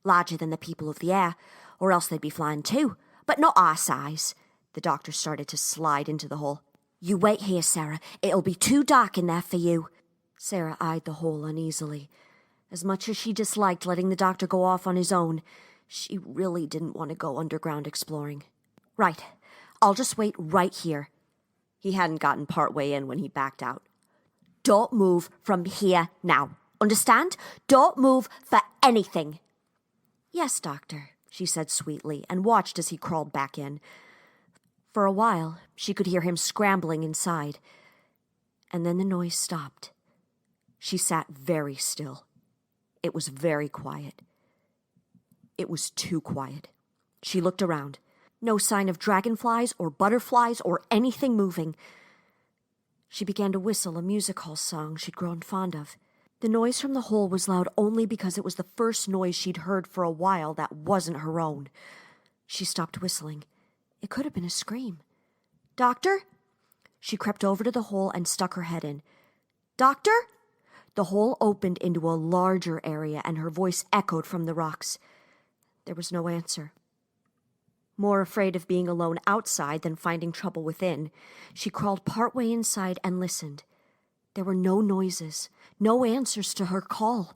"Larger than the people of the air, or else they'd be flying too, but not our size." The doctor started to slide into the hole. "You wait here, Sarah. It'll be too dark in there for you." Sarah eyed the hole uneasily. As much as she disliked letting the doctor go off on his own, she really didn't want to go underground exploring. "Right. I'll just wait right here." He hadn't gotten part way in when he backed out. "Don't move from here now. Understand? Don't move for anything." "Yes, doctor," she said sweetly, and watched as he crawled back in. For a while, she could hear him scrambling inside, and then the noise stopped. She sat very still. It was very quiet. It was too quiet. She looked around. No sign of dragonflies or butterflies or anything moving. She began to whistle a music hall song she'd grown fond of. The noise from the hole was loud only because it was the first noise she'd heard for a while that wasn't her own. She stopped whistling. It could have been a scream. "Doctor?" She crept over to the hole and stuck her head in. "Doctor?" The hole opened into a larger area, and her voice echoed from the rocks. There was no answer. More afraid of being alone outside than finding trouble within, she crawled partway inside and listened. There were no noises, no answers to her call.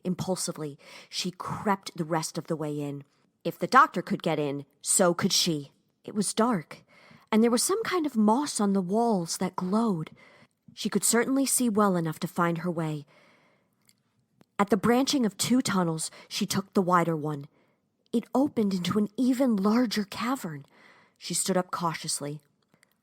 Impulsively, she crept the rest of the way in. If the doctor could get in, so could she. It was dark, and there was some kind of moss on the walls that glowed. She could certainly see well enough to find her way. At the branching of 2 tunnels, she took the wider one. It opened into an even larger cavern. She stood up cautiously.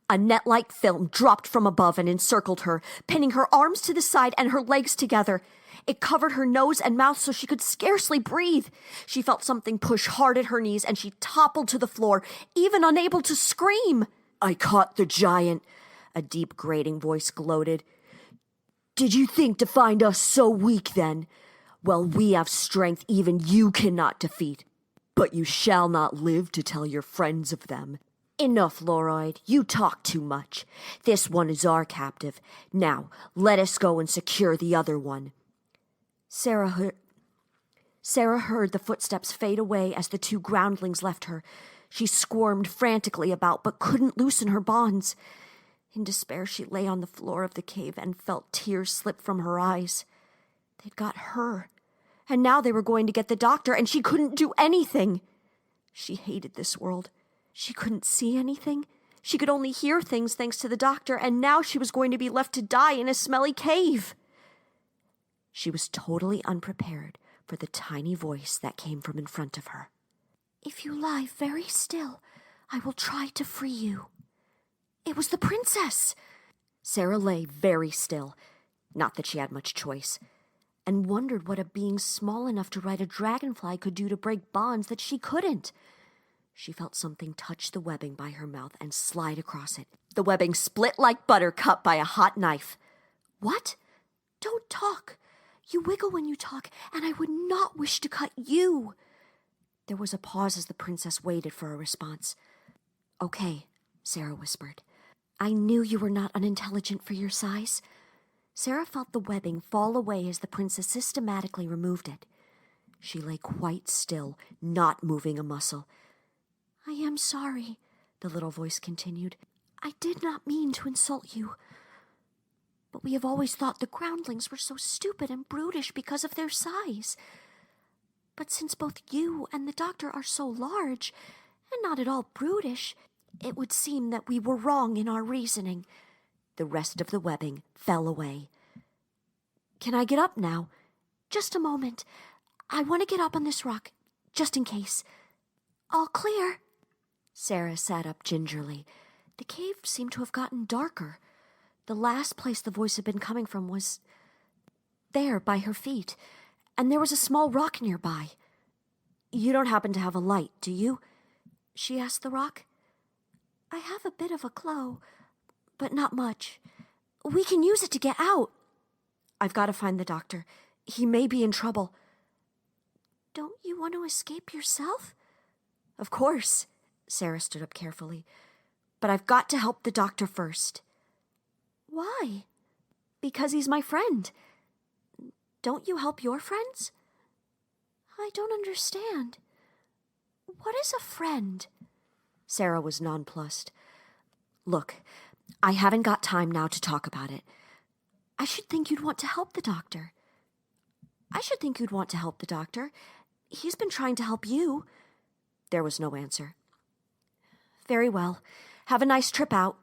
A net-like film dropped from above and encircled her, pinning her arms to the side and her legs together. It covered her nose and mouth so she could scarcely breathe. She felt something push hard at her knees, and she toppled to the floor, even unable to scream. "I caught the giant," a deep, grating voice gloated. "Did you think to find us so weak, then? Well, we have strength even you cannot defeat. But you shall not live to tell your friends of them." "Enough, Loroid. You talk too much. This one is our captive. Now, let us go and secure the other one." Sarah heard the footsteps fade away as the 2 groundlings left her. She squirmed frantically about, but couldn't loosen her bonds. In despair, she lay on the floor of the cave and felt tears slip from her eyes. They'd got her, and now they were going to get the doctor, and she couldn't do anything. She hated this world. She couldn't see anything. She could only hear things thanks to the doctor, and now she was going to be left to die in a smelly cave. She was totally unprepared for the tiny voice that came from in front of her. "If you lie very still, I will try to free you." It was the princess! Sarah lay very still, not that she had much choice, and wondered what a being small enough to ride a dragonfly could do to break bonds that she couldn't. She felt something touch the webbing by her mouth and slide across it. The webbing split like butter cut by a hot knife. "What? Don't talk. You wiggle when you talk, and I would not wish to cut you." There was a pause as the princess waited for a response. "Okay," Sarah whispered. "I knew you were not unintelligent for your size." Sarah felt the webbing fall away as the princess systematically removed it. She lay quite still, not moving a muscle. "I am sorry," the little voice continued. "I did not mean to insult you. But we have always thought the groundlings were so stupid and brutish because of their size. But since both you and the doctor are so large, and not at all brutish, it would seem that we were wrong in our reasoning." The rest of the webbing fell away. "Can I get up now?" "Just a moment. I want to get up on this rock, just in case." "All clear." Sarah sat up gingerly. The cave seemed to have gotten darker. The last place the voice had been coming from was there by her feet, and there was a small rock nearby. "You don't happen to have a light, do you?" she asked the rock. "I have a bit of a glow, but not much. We can use it to get out." "I've got to find the doctor. He may be in trouble." "Don't you want to escape yourself?" "Of course." Sarah stood up carefully. "But I've got to help the doctor first." "Why?" "Because he's my friend. Don't you help your friends?" "I don't understand. What is a friend?" Sarah was nonplussed. "Look, I haven't got time now to talk about it. I should think you'd want to help the doctor." "I should think you'd want to help the doctor. He's been trying to help you." There was no answer. "Very well. Have a nice trip out."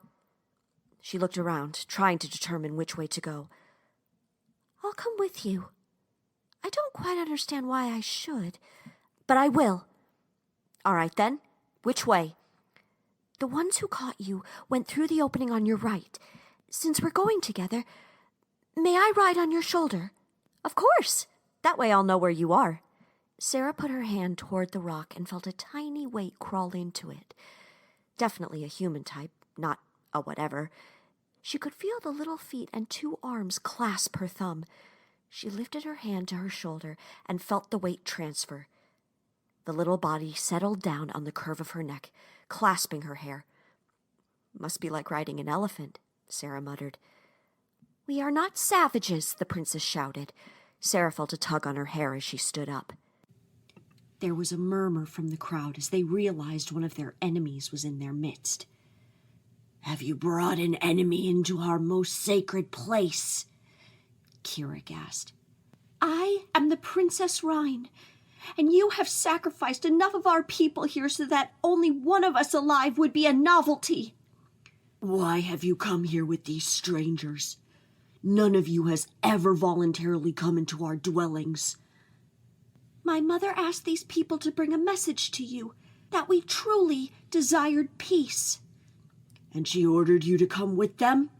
She looked around, trying to determine which way to go. "I'll come with you. I don't quite understand why I should, but I will." "All right, then. Which way?" "The ones who caught you went through the opening on your right. Since we're going together, may I ride on your shoulder?" "Of course. That way I'll know where you are." Sarah put her hand toward the rock and felt a tiny weight crawl into it. Definitely a human type, not a whatever. She could feel the little feet and 2 arms clasp her thumb. She lifted her hand to her shoulder and felt the weight transfer. The little body settled down on the curve of her neck, clasping her hair. "Must be like riding an elephant," Sarah muttered. "We are not savages," the princess shouted. Sarah felt a tug on her hair as she stood up. There was a murmur from the crowd as they realized one of their enemies was in their midst. "Have you brought an enemy into our most sacred place?" Kirik asked. "I am the Princess Rhine, and you have sacrificed enough of our people here so that only one of us alive would be a novelty." "Why have you come here with these strangers? None of you has ever voluntarily come into our dwellings." "My mother asked these people to bring a message to you, that we truly desired peace." "And she ordered you to come with them?"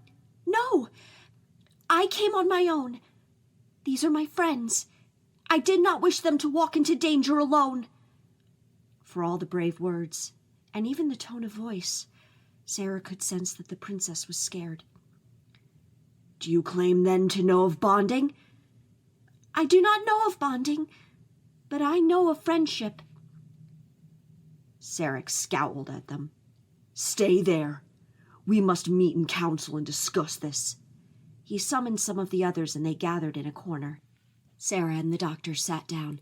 "No, I came on my own. These are my friends. I did not wish them to walk into danger alone." For all the brave words, and even the tone of voice, Sarah could sense that the princess was scared. "Do you claim then to know of bonding?" "I do not know of bonding, but I know of friendship." Sarek scowled at them. "Stay there. We must meet in council and discuss this." He summoned some of the others and they gathered in a corner. Sarah and the doctor sat down.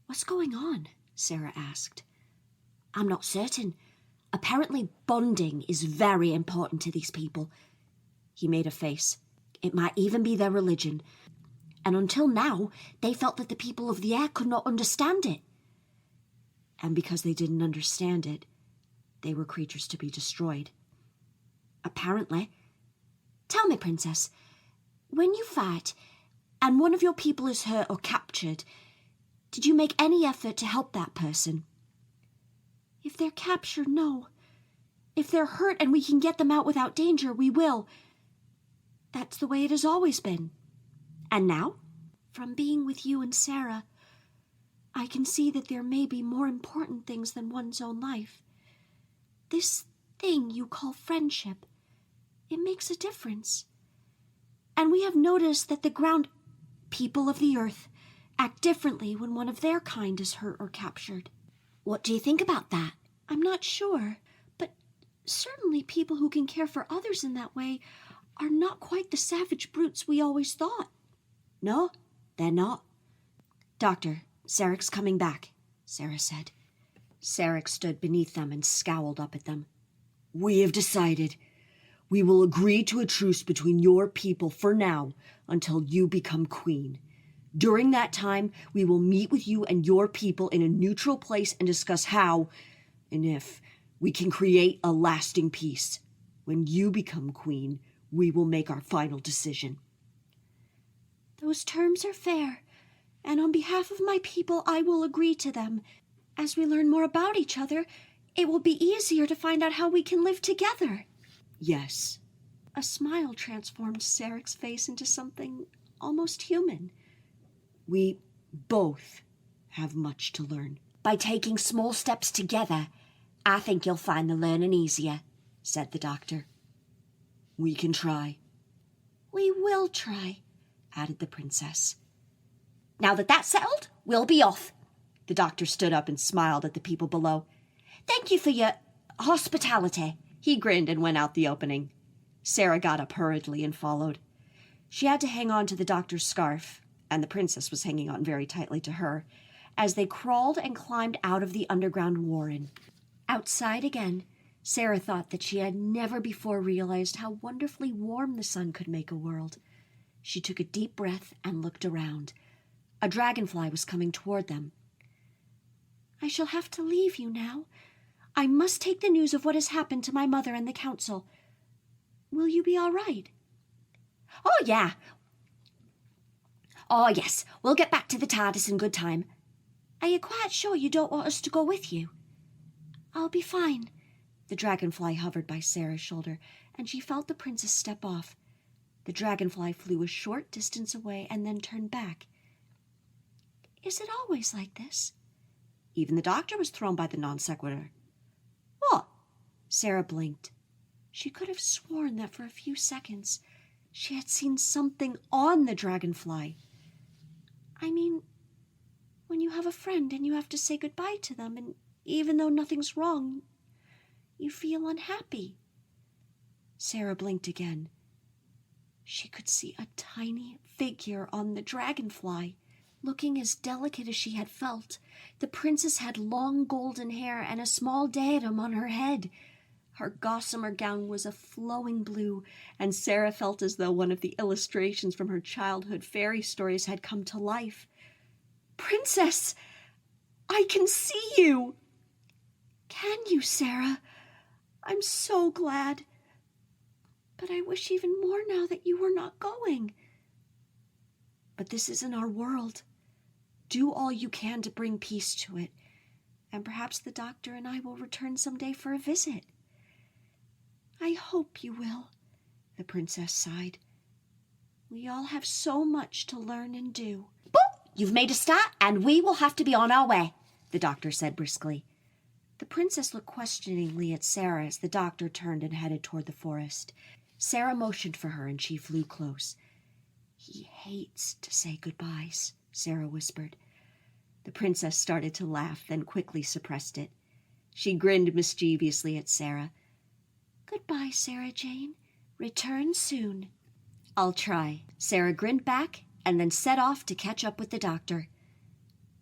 "What's going on?" Sarah asked. "I'm not certain. Apparently bonding is very important to these people. He made a face. It might even be their religion. And until now, they felt that the people of the air could not understand it. And because they didn't understand it, they were creatures to be destroyed. Apparently. Tell me, Princess, when you fight and one of your people is hurt or captured, did you make any effort to help that person? If they're captured, no. If they're hurt and we can get them out without danger, we will. That's the way it has always been. And now, from being with you and Sarah, I can see that there may be more important things than one's own life. This thing you call friendship, it makes a difference. And we have noticed that the ground people of the earth act differently when one of their kind is hurt or captured. What do you think about that? I'm not sure, but certainly people who can care for others in that way are not quite the savage brutes we always thought. No, they're not. Doctor, Sarek's coming back, Sarah said. Sarek stood beneath them and scowled up at them. We have decided. We will agree to a truce between your people for now until you become queen. During that time, we will meet with you and your people in a neutral place and discuss how, and if, we can create a lasting peace. When you become queen, we will make our final decision. Those terms are fair, and on behalf of my people, I will agree to them. As we learn more about each other, it will be easier to find out how we can live together. Yes. A smile transformed Sarek's face into something almost human. We both have much to learn. By taking small steps together, I think you'll find the learning easier, said the doctor. We can try. We will try, added the princess. Now that that's settled, we'll be off. The doctor stood up and smiled at the people below. Thank you for your hospitality. He grinned and went out the opening. Sarah got up hurriedly and followed. She had to hang on to the doctor's scarf, and the princess was hanging on very tightly to her, as they crawled and climbed out of the underground warren. Outside again, Sarah thought that she had never before realized how wonderfully warm the sun could make a world. She took a deep breath and looked around. A dragonfly was coming toward them. I shall have to leave you now. I must take the news of what has happened to my mother and the council. Will you be all right? Oh, yeah. Oh, yes. We'll get back to the TARDIS in good time. Are you quite sure you don't want us to go with you? I'll be fine. The dragonfly hovered by Sarah's shoulder, and she felt the princess step off. The dragonfly flew a short distance away and then turned back. Is it always like this? Even the doctor was thrown by the non sequitur. What? Sarah blinked. She could have sworn that for a few seconds she had seen something on the dragonfly. I mean, when you have a friend and you have to say goodbye to them, and even though nothing's wrong, you feel unhappy. Sarah blinked again. She could see a tiny figure on the dragonfly. Looking as delicate as she had felt, the princess had long golden hair and a small diadem on her head. Her gossamer gown was a flowing blue, and Sarah felt as though one of the illustrations from her childhood fairy stories had come to life. Princess, I can see you! Can you, Sarah? I'm so glad. But I wish even more now that you were not going. But this isn't our world. Do all you can to bring peace to it, and perhaps the doctor and I will return someday for a visit. I hope you will, the princess sighed. We all have so much to learn and do. Boop! You've made a start, and we will have to be on our way, the doctor said briskly. The princess looked questioningly at Sarah as the doctor turned and headed toward the forest. Sarah motioned for her, and she flew close. He hates to say goodbyes, Sarah whispered. The princess started to laugh, then quickly suppressed it. She grinned mischievously at Sarah. Goodbye, Sarah Jane. Return soon. I'll try. Sarah grinned back and then set off to catch up with the doctor.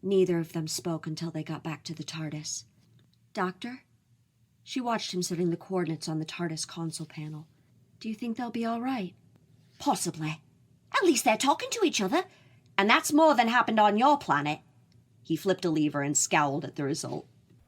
Neither of them spoke until they got back to the TARDIS. Doctor? She watched him setting the coordinates on the TARDIS console panel. Do you think they'll be all right? Possibly. At least they're talking to each other. And that's more than happened on your planet. He flipped a lever and scowled at the result.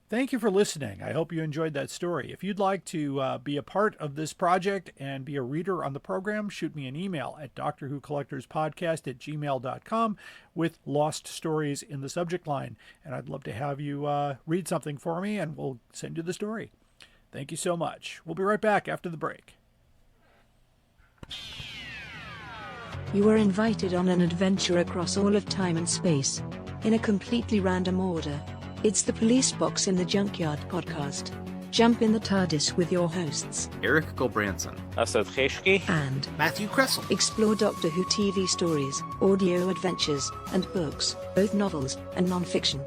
Thank you for listening. I hope you enjoyed that story. If you'd like to be a part of this project and be a reader on the program, shoot me an email at drwhocollectorspodcast@gmail.com with lost stories in the subject line. And I'd love to have you read something for me, and we'll send you the story. Thank you so much. We'll be right back after the break. You are invited on an adventure across all of time and space, in a completely random order. It's the Police Box in the Junkyard podcast. Jump in the TARDIS with your hosts, Eric Gulbranson, Asad Kheshki, and Matthew Kressel. Explore Doctor Who TV stories, audio adventures, and books, both novels and non-fiction.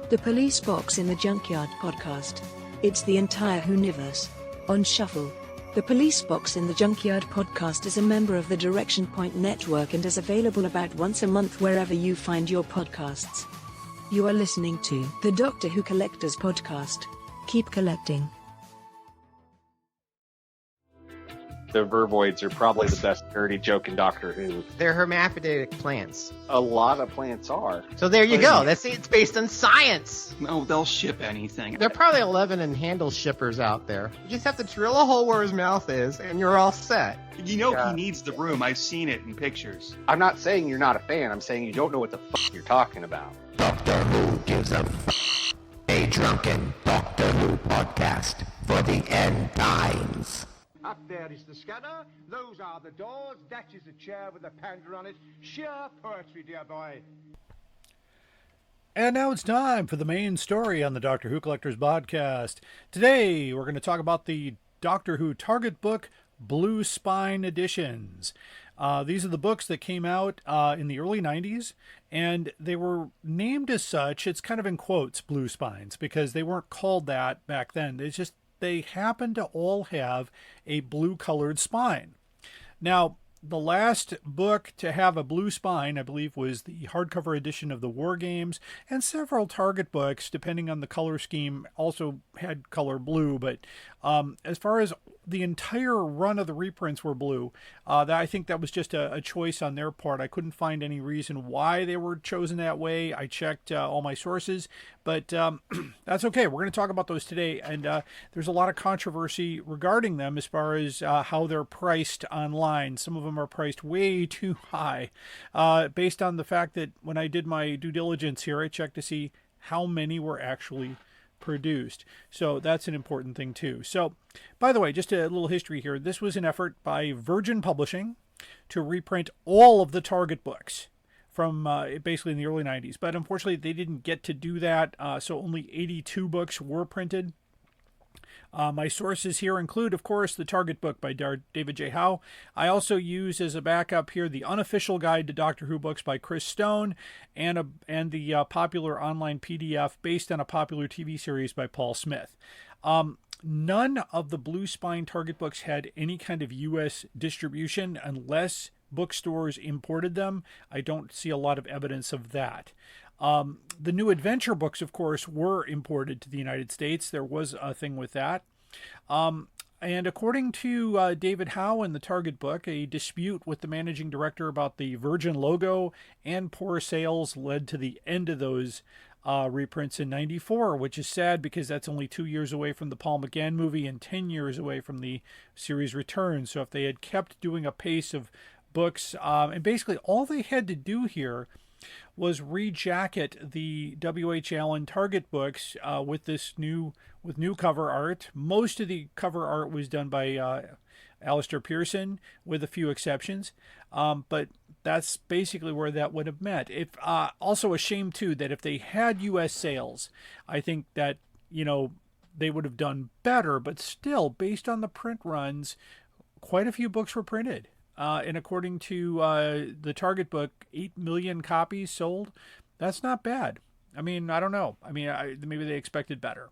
The Police Box in the Junkyard podcast. It's the entire Whoniverse on shuffle. The Police Box in the Junkyard podcast is a member of the Direction Point Network and is available about once a month wherever you find your podcasts. You are listening to the Doctor Who Collectors Podcast. Keep collecting. The Vervoids are probably the best dirty joke in Doctor Who. They're hermaphroditic plants. A lot of plants are. So there you go. It's based on science. No, they'll ship anything. There are probably 11 and handle shippers out there. You just have to drill a hole where his mouth is, and you're all set. You know he needs the room. I've seen it in pictures. I'm not saying you're not a fan. I'm saying you don't know what the fuck you're talking about. Doctor Who gives a drunken Doctor Who podcast for the end times. Up there is the scanner, those are the doors, that is a chair with a panda on it. Sheer poetry, dear boy. And now it's time for the main story on the Doctor Who Collectors podcast. Today, we're going to talk about the Doctor Who Target Book Blue Spine editions. These are the books that came out in the early 90s, and they were named as such. It's kind of in quotes, Blue Spines, because they weren't called that back then. It's just they happen to all have a blue-colored spine. Now, the last book to have a blue spine, I believe, was the hardcover edition of the War Games, and several Target books, depending on the color scheme, also had color blue. But as far as the entire run of the reprints were blue, I think that was just a choice on their part. I couldn't find any reason why they were chosen that way. I checked all my sources, but that's okay. We're going to talk about those today, and there's a lot of controversy regarding them as far as how they're priced online. Some of them are priced way too high, based on the fact that when I did my due diligence here, I checked to see how many were actually produced. So that's an important thing too. So, by the way, just a little history here. This was an effort by Virgin Publishing to reprint all of the Target books from basically in the early 90s. But unfortunately, they didn't get to do that, so only 82 books were printed. My sources here include, of course, the Target book by David J. Howe. I also use as a backup here the Unofficial Guide to Doctor Who Books by Chris Stone and the popular online PDF based on a popular TV series by Paul Smith. None of the Blue Spine Target books had any kind of U.S. distribution unless bookstores imported them. I don't see a lot of evidence of that. The new adventure books, of course, were imported to the United States. There was a thing with that. And according to David Howe in the Target book, a dispute with the managing director about the Virgin logo and poor sales led to the end of those reprints in '94, which is sad because that's only 2 years away from the Paul McGann movie and 10 years away from the series return. So if they had kept doing a pace of books, and basically all they had to do here was rejacket the W.H. Allen Target books with new cover art. Most of the cover art was done by Alistair Pearson, with a few exceptions. But that's basically where that would have met. If also a shame too that if they had U.S. sales, I think that they would have done better. But still, based on the print runs, quite a few books were printed. And according to the Target book, 8 million copies sold. That's not bad. I mean, I don't know. I mean, maybe they expected better.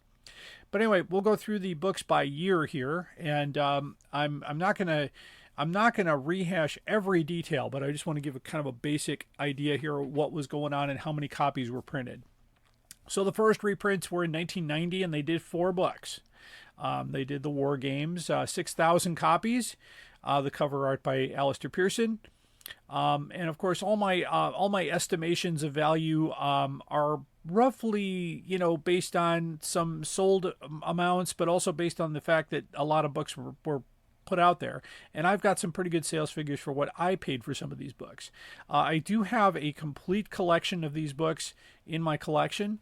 But anyway, we'll go through the books by year here, and I'm not gonna rehash every detail, but I just want to give a kind of a basic idea here of what was going on and how many copies were printed. So the first reprints were in 1990, and they did 4 books. They did the War Games, 6,000 copies. the cover art by Alistair Pearson. And of course, all my estimations of value are roughly, based on some sold amounts, but also based on the fact that a lot of books were put out there. And I've got some pretty good sales figures for what I paid for some of these books. I do have a complete collection of these books in my collection.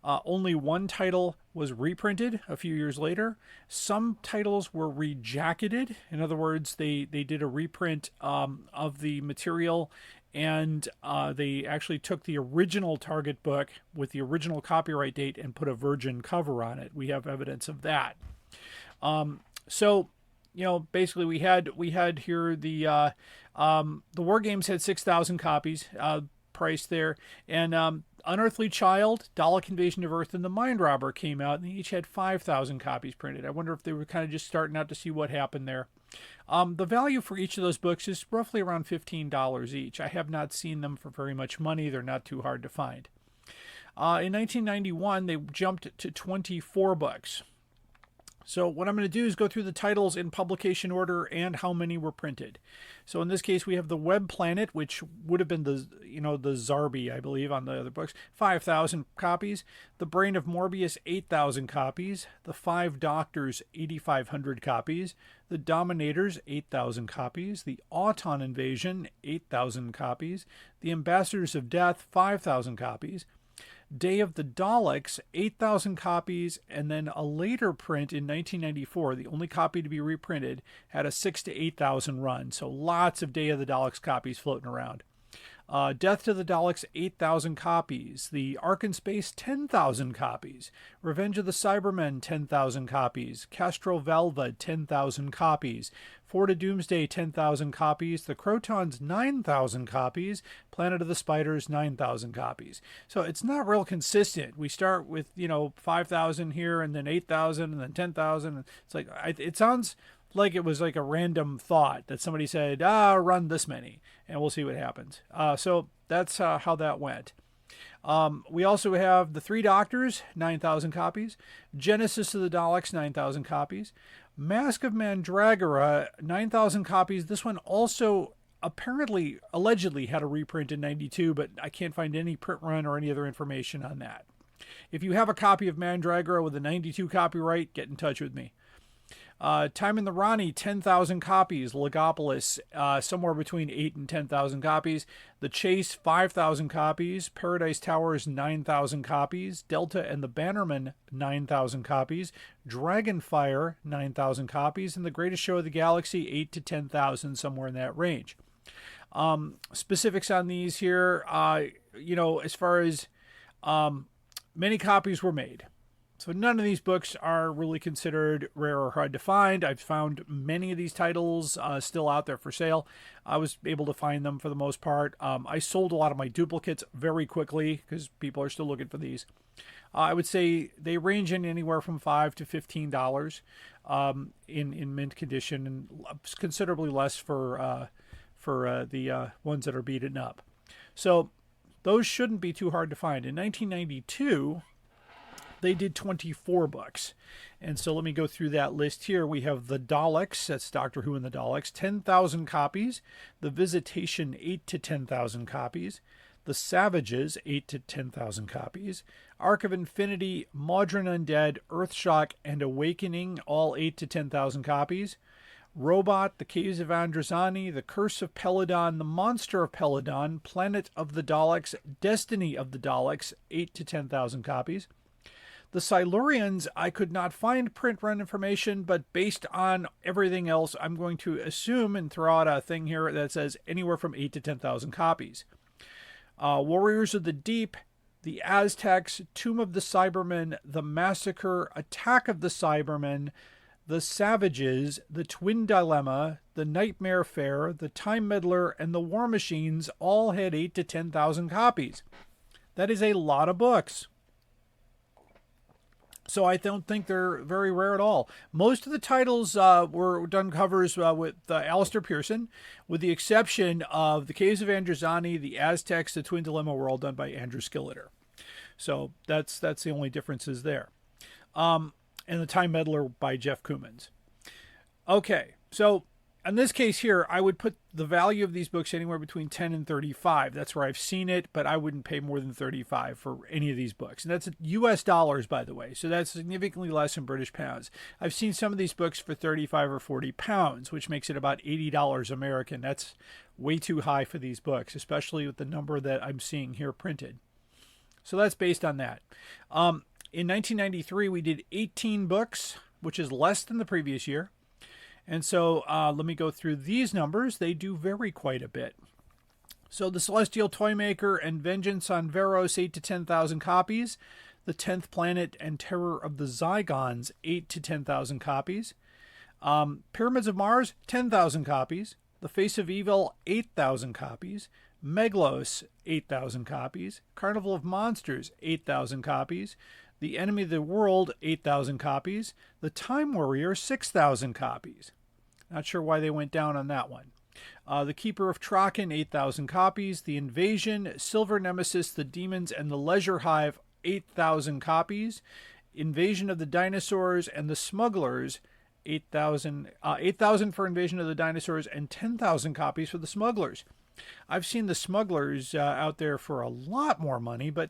Only one title was reprinted a few years later. Some titles were rejacketed. In other words, they did a reprint of the material, and they actually took the original Target book with the original copyright date and put a virgin cover on it. We have evidence of that. So, basically we had here the War Games had 6,000 copies priced there, and Unearthly Child, Dalek Invasion of Earth, and The Mind Robber came out, and they each had 5,000 copies printed. I wonder if they were kind of just starting out to see what happened there. The value for each of those books is roughly around $15 each. I have not seen them for very much money. They're not too hard to find. In 1991, they jumped to 24 books. So what I'm going to do is go through the titles in publication order and how many were printed. So in this case, we have The Web Planet, which would have been the Zarbi, I believe, on the other books, 5,000 copies. The Brain of Morbius, 8,000 copies. The Five Doctors, 8,500 copies. The Dominators, 8,000 copies. The Auton Invasion, 8,000 copies. The Ambassadors of Death, 5,000 copies. Day of the Daleks, 8,000 copies, and then a later print in 1994, the only copy to be reprinted, had a 6,000 to 8,000 run. So lots of Day of the Daleks copies floating around. Death to the Daleks, 8,000 copies. The Ark in Space, 10,000 copies. Revenge of the Cybermen, 10,000 copies. Castro Valva, 10,000 copies. Fort of Doomsday, 10,000 copies. The Crotons, 9,000 copies. Planet of the Spiders, 9,000 copies. So it's not real consistent. We start with, 5,000 here, and then 8,000, and then 10,000. It's like, it sounds like it was like a random thought that somebody said, run this many, and we'll see what happens. So that's how that went. We also have The Three Doctors, 9,000 copies. Genesis of the Daleks, 9,000 copies. Mask of Mandragora, 9,000 copies. This one also allegedly had a reprint in 92, but I can't find any print run or any other information on that. If you have a copy of Mandragora with a 92 copyright, get in touch with me. Time in the Rani, 10,000 copies. Legopolis, somewhere between 8,000 and 10,000 copies. The Chase, 5,000 copies. Paradise Towers, 9,000 copies. Delta and the Bannerman, 9,000 copies. Dragonfire, 9,000 copies. And The Greatest Show of the Galaxy, 8,000 to 10,000, somewhere in that range. Specifics on these here, as far as many copies were made. So none of these books are really considered rare or hard to find. I've found many of these titles still out there for sale. I was able to find them for the most part. I sold a lot of my duplicates very quickly because people are still looking for these. I would say they range in anywhere from $5 to $15 in mint condition, and considerably less for the ones that are beaten up. So those shouldn't be too hard to find. In 1992... they did 24 books. And so let me go through that list here. We have The Daleks, that's Doctor Who and the Daleks, 10,000 copies. The Visitation, 8,000 to 10,000 copies. The Savages, 8,000 to 10,000 copies. Arc of Infinity, Modern Undead, Earthshock, and Awakening, all 8,000 to 10,000 copies. Robot, The Caves of Androzani, The Curse of Peladon, The Monster of Peladon, Planet of the Daleks, Destiny of the Daleks, 8,000 to 10,000 copies. The Silurians, I could not find print run information, but based on everything else, I'm going to assume and throw out a thing here that says anywhere from 8,000 to 10,000 copies. Warriors of the Deep, The Aztecs, Tomb of the Cybermen, The Massacre, Attack of the Cybermen, The Savages, The Twin Dilemma, The Nightmare Fair, The Time Meddler, and The War Machines all had 8,000 to 10,000 copies. That is a lot of books. So I don't think they're very rare at all. Most of the titles were done covers with Alistair Pearson, with the exception of The Caves of Androzani, The Aztecs, The Twin Dilemma were all done by Andrew Skilleter. So that's the only differences there. And The Time Meddler by Jeff Cummins. Okay, so in this case here, I would put the value of these books anywhere between 10 and 35. That's where I've seen it, but I wouldn't pay more than 35 for any of these books. And that's US dollars, by the way. So that's significantly less in British pounds. I've seen some of these books for 35 or 40 pounds, which makes it about $80 American. That's way too high for these books, especially with the number that I'm seeing here printed. So that's based on that. In 1993, we did 18 books, which is less than the previous year. And so let me go through these numbers. They do vary quite a bit. So The Celestial Toymaker and Vengeance on Veros, 8 to 10,000 copies. The 10th Planet and Terror of the Zygons, 8 to 10,000 copies. Pyramids of Mars, 10,000 copies. The Face of Evil, 8,000 copies. Meglos, 8,000 copies. Carnival of Monsters, 8,000 copies. The Enemy of the World, 8,000 copies. The Time Warrior, 6,000 copies. Not sure why they went down on that one. The Keeper of Traken, 8,000 copies. The Invasion, Silver Nemesis, The Demons, and the Leisure Hive, 8,000 copies. Invasion of the Dinosaurs and the Smugglers, 8,000 for Invasion of the Dinosaurs and 10,000 copies for the Smugglers. I've seen the Smugglers out there for a lot more money, but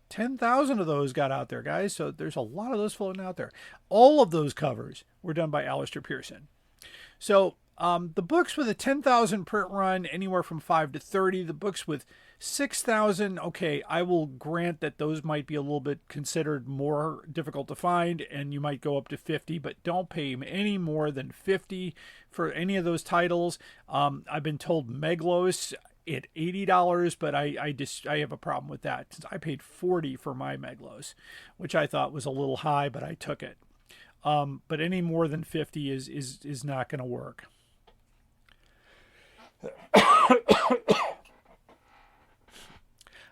10,000 of those got out there, guys. So there's a lot of those floating out there. All of those covers were done by Alistair Pearson. So the books with a 10,000 print run, anywhere from 5 to 30. The books with 6,000, okay, I will grant that those might be a little bit considered more difficult to find, and you might go up to 50, but don't pay any more than 50 for any of those titles. I've been told Meglos at $80, but I have a problem with that, since I paid $40 for my Meglos, which I thought was a little high, but I took it. But any more than 50 is not going to work.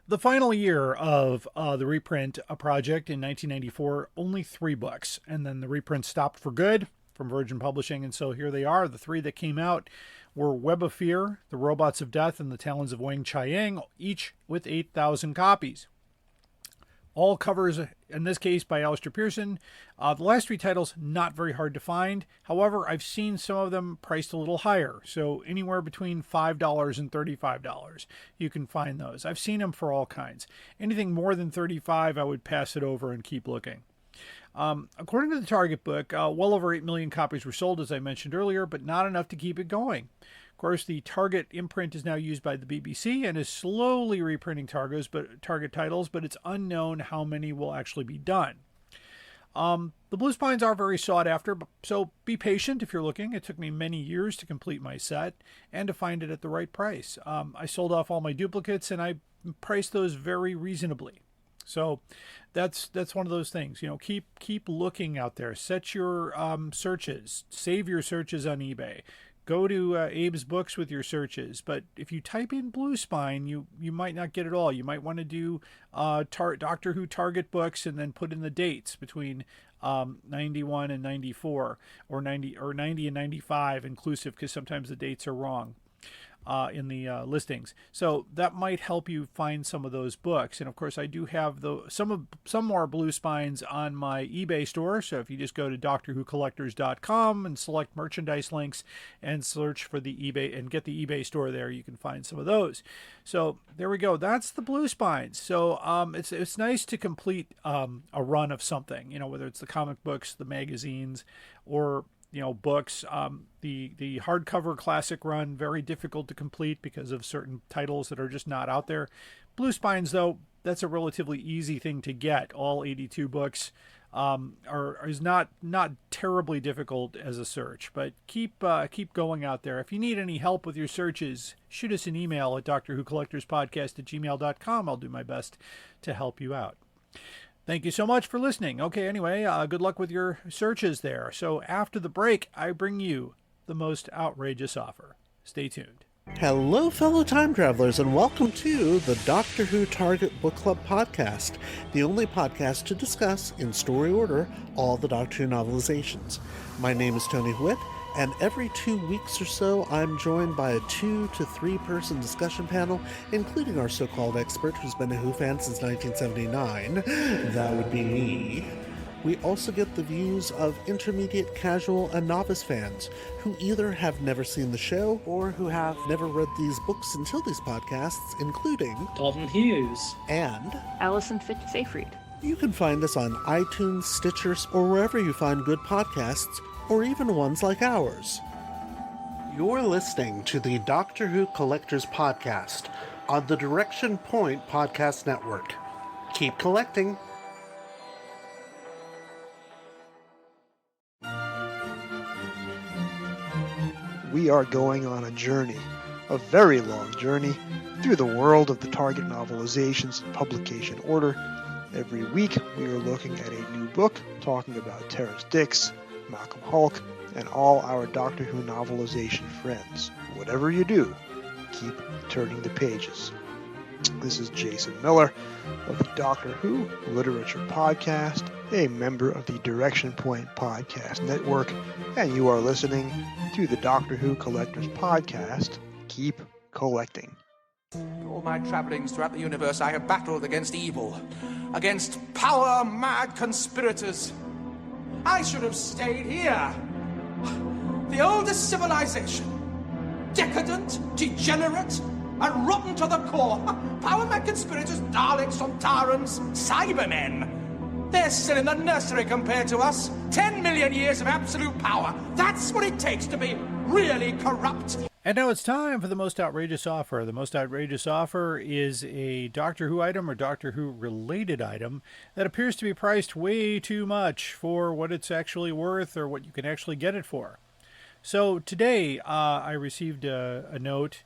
The final year of the reprint project in 1994, only 3 books, and then the reprint stopped for good from Virgin Publishing, and so here they are. The 3 that came out were Web of Fear, The Robots of Death, and The Talons of Wang Chiang, each with 8,000 copies. All covers, in this case, by Alistair Pearson. The last 3 titles, not very hard to find. However, I've seen some of them priced a little higher. So anywhere between $5 and $35, you can find those. I've seen them for all kinds. Anything more than $35, I would pass it over and keep looking. According to the Target book, well over 8 million copies were sold, as I mentioned earlier, but not enough to keep it going. Of course, the Target imprint is now used by the BBC and is slowly reprinting Target titles, but it's unknown how many will actually be done. The Blue Spines are very sought after, so be patient if you're looking. It took me many years to complete my set and to find it at the right price. I sold off all my duplicates and I priced those very reasonably. So that's one of those things. You know, keep looking out there. Set your searches. Save your searches on eBay. Go to Abe's Books with your searches, but if you type in Blue Spine, you might not get it all. You might want to do Doctor Who Target books and then put in the dates between 91 and 94, or 90 and 95 inclusive, because sometimes the dates are wrong in the listings. So that might help you find some of those books. And of course, I do have some more Blue Spines on my eBay store. So if you just go to DoctorWhoCollectors.com and select merchandise links and search for the eBay and get the eBay store there, you can find some of those. So there we go. That's the Blue Spines. So it's nice to complete a run of something, you know, whether it's the comic books, the magazines, or books. The hardcover classic run, very difficult to complete because of certain titles that are just not out there. Blue Spines, though, that's a relatively easy thing to get. All 82 books is not terribly difficult as a search, but keep going out there. If you need any help with your searches, shoot us an email at drwhocollectorspodcast@gmail.com. I'll do my best to help you out. Thank you so much for listening. Okay, anyway, good luck with your searches there. So after the break, I bring you the most outrageous offer. Stay tuned. Hello, fellow time travelers, and welcome to the Doctor Who Target Book Club podcast, the only podcast to discuss, in story order, all the Doctor Who novelizations. My name is Tony Whitt, and every 2 weeks or so, I'm joined by a 2 to 3 person discussion panel, including our so-called expert who's been a Who fan since 1979. That would be me. We also get the views of intermediate, casual, and novice fans who either have never seen the show or who have never read these books until these podcasts, including Dalton Hughes and Allison Fitz-Seyfried. You can find us on iTunes, Stitcher, or wherever you find good podcasts, or even ones like ours. You're listening to the Doctor Who Collectors Podcast on the Direction Point Podcast Network. Keep collecting. We are going on a journey, a very long journey, through the world of the Target novelizations in publication order. Every week, we are looking at a new book, talking about Terrence Dicks, Malcolm Hulke, and all our Doctor Who novelization friends. Whatever you do, keep turning the pages. This is Jason Miller of the Doctor Who Literature Podcast, a member of the Direction Point Podcast Network, and you are listening to the Doctor Who Collectors Podcast. Keep collecting. In all my travellings throughout the universe, I have battled against evil, against power-mad conspirators. I should have stayed here. The oldest civilization. Decadent, degenerate, and rotten to the core. Power-mad conspirators, Daleks, Sontarans, Cybermen. They're still in the nursery compared to us. 10 million years of absolute power. That's what it takes to be really corrupt. And now it's time for the most outrageous offer. The most outrageous offer is a Doctor Who item or Doctor Who related item that appears to be priced way too much for what it's actually worth or what you can actually get it for. So today I received a note.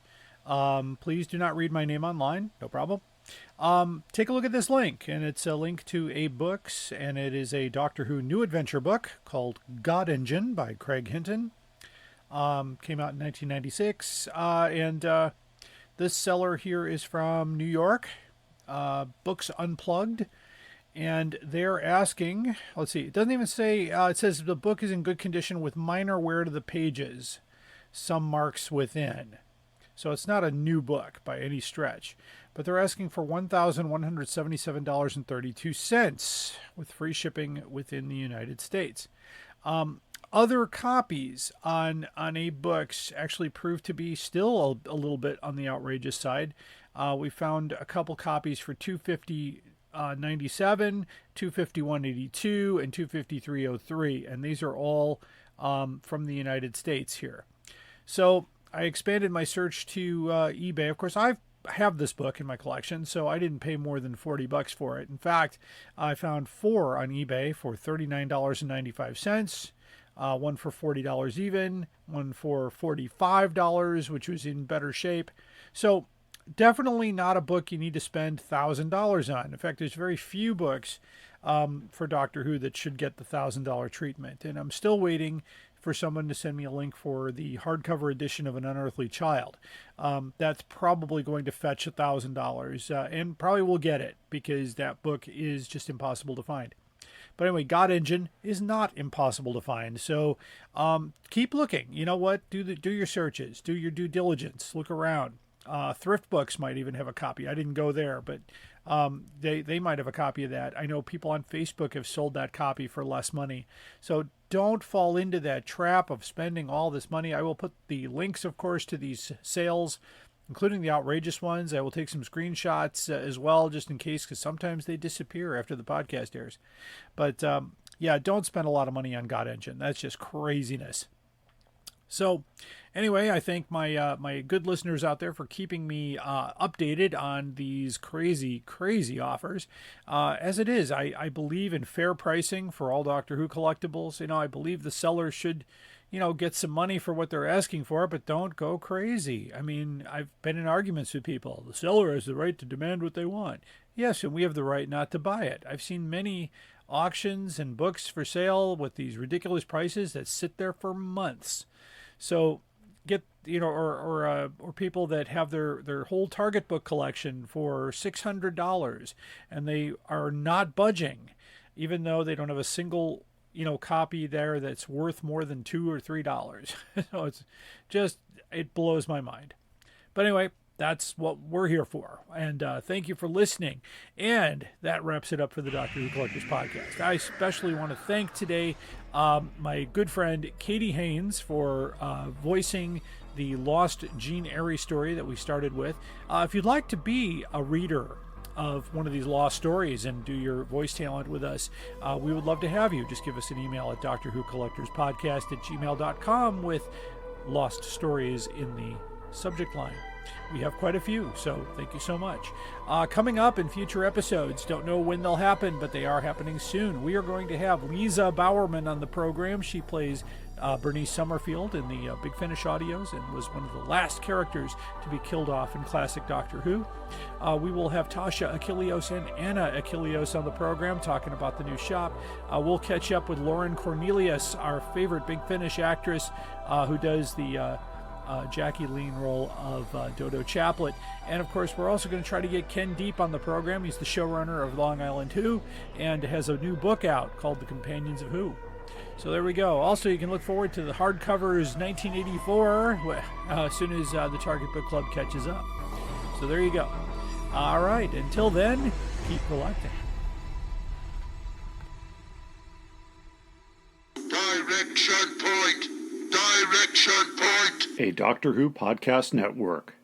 Please do not read my name online. No problem. Take a look at this link, and it's a link to a books, and it is a Doctor Who new adventure book called God Engine by Craig Hinton. Came out in 1996, and this seller here is from New York, Books Unplugged, and they're asking, let's see, it doesn't even say, it says the book is in good condition with minor wear to the pages, some marks within. So it's not a new book by any stretch, but they're asking for $1,177.32 with free shipping within the United States. Other copies on A-Books actually proved to be still a little bit on the outrageous side. We found a couple copies for $250.97, $251.82, and $253.03, and these are all from the United States here. So I expanded my search to eBay. Of course, I have this book in my collection, so I didn't pay more than $40 for it. In fact, I found 4 on eBay for $39.95. One for $40 even, one for $45, which was in better shape. So definitely not a book you need to spend $1,000 on. In fact, there's very few books for Doctor Who that should get the $1,000 treatment. And I'm still waiting for someone to send me a link for the hardcover edition of An Unearthly Child. That's probably going to fetch $1,000 and probably will get it because that book is just impossible to find. But anyway, God Engine is not impossible to find. So keep looking. You know what? Do your searches. Do your due diligence. Look around. Thrift Books might even have a copy. I didn't go there, but they might have a copy of that. I know people on Facebook have sold that copy for less money. So don't fall into that trap of spending all this money. I will put the links, of course, to these sales, including the outrageous ones. I will take some screenshots as well, just in case, because sometimes they disappear after the podcast airs. But yeah, don't spend a lot of money on God Engine. That's just craziness. So anyway, I thank my good listeners out there for keeping me updated on these crazy offers. As it is, I believe in fair pricing for all Doctor Who collectibles. You know, I believe the sellers should, get some money for what they're asking for, but don't go crazy. I mean, I've been in arguments with people. The seller has the right to demand what they want. Yes, and we have the right not to buy it. I've seen many auctions and books for sale with these ridiculous prices that sit there for months. So get, or people that have their whole Target book collection for $600 and they are not budging, even though they don't have a single, copy there that's worth more than $2 or $3. So it's just, it blows my mind. But anyway, That's what we're here for. And thank you for listening. And that wraps it up for the Doctor Who Collectors Podcast. I especially want to thank today my good friend Katie Haynes for voicing the lost Jean Airey story that we started with. If you'd like to be a reader of one of these lost stories and do your voice talent with us, we would love to have you. Just give us an email at drwhocollectorspodcast@gmail.com with lost stories in the subject line. We have quite a few, so thank you so much. Coming up in future episodes, don't know when they'll happen, but they are happening soon. We are going to have Lisa Bowerman on the program. She plays Bernice Summerfield in the Big Finish audios and was one of the last characters to be killed off in classic Doctor Who. We will have Tasha Achilleos and Anna Achilleos on the program talking about the new shop. We'll catch up with Lauren Cornelius, our favorite Big Finish actress who does the Jackie Lean role of Dodo Chaplet. And of course, we're also going to try to get Ken Deep on the program. He's the showrunner of Long Island Who and has a new book out called The Companions of Who. So there we go. Also, you can look forward to the hardcovers 1984 as soon as the Target Book Club catches up. So there you go. All right. Until then, keep collecting. Direction point! Direction point! A Doctor Who podcast network.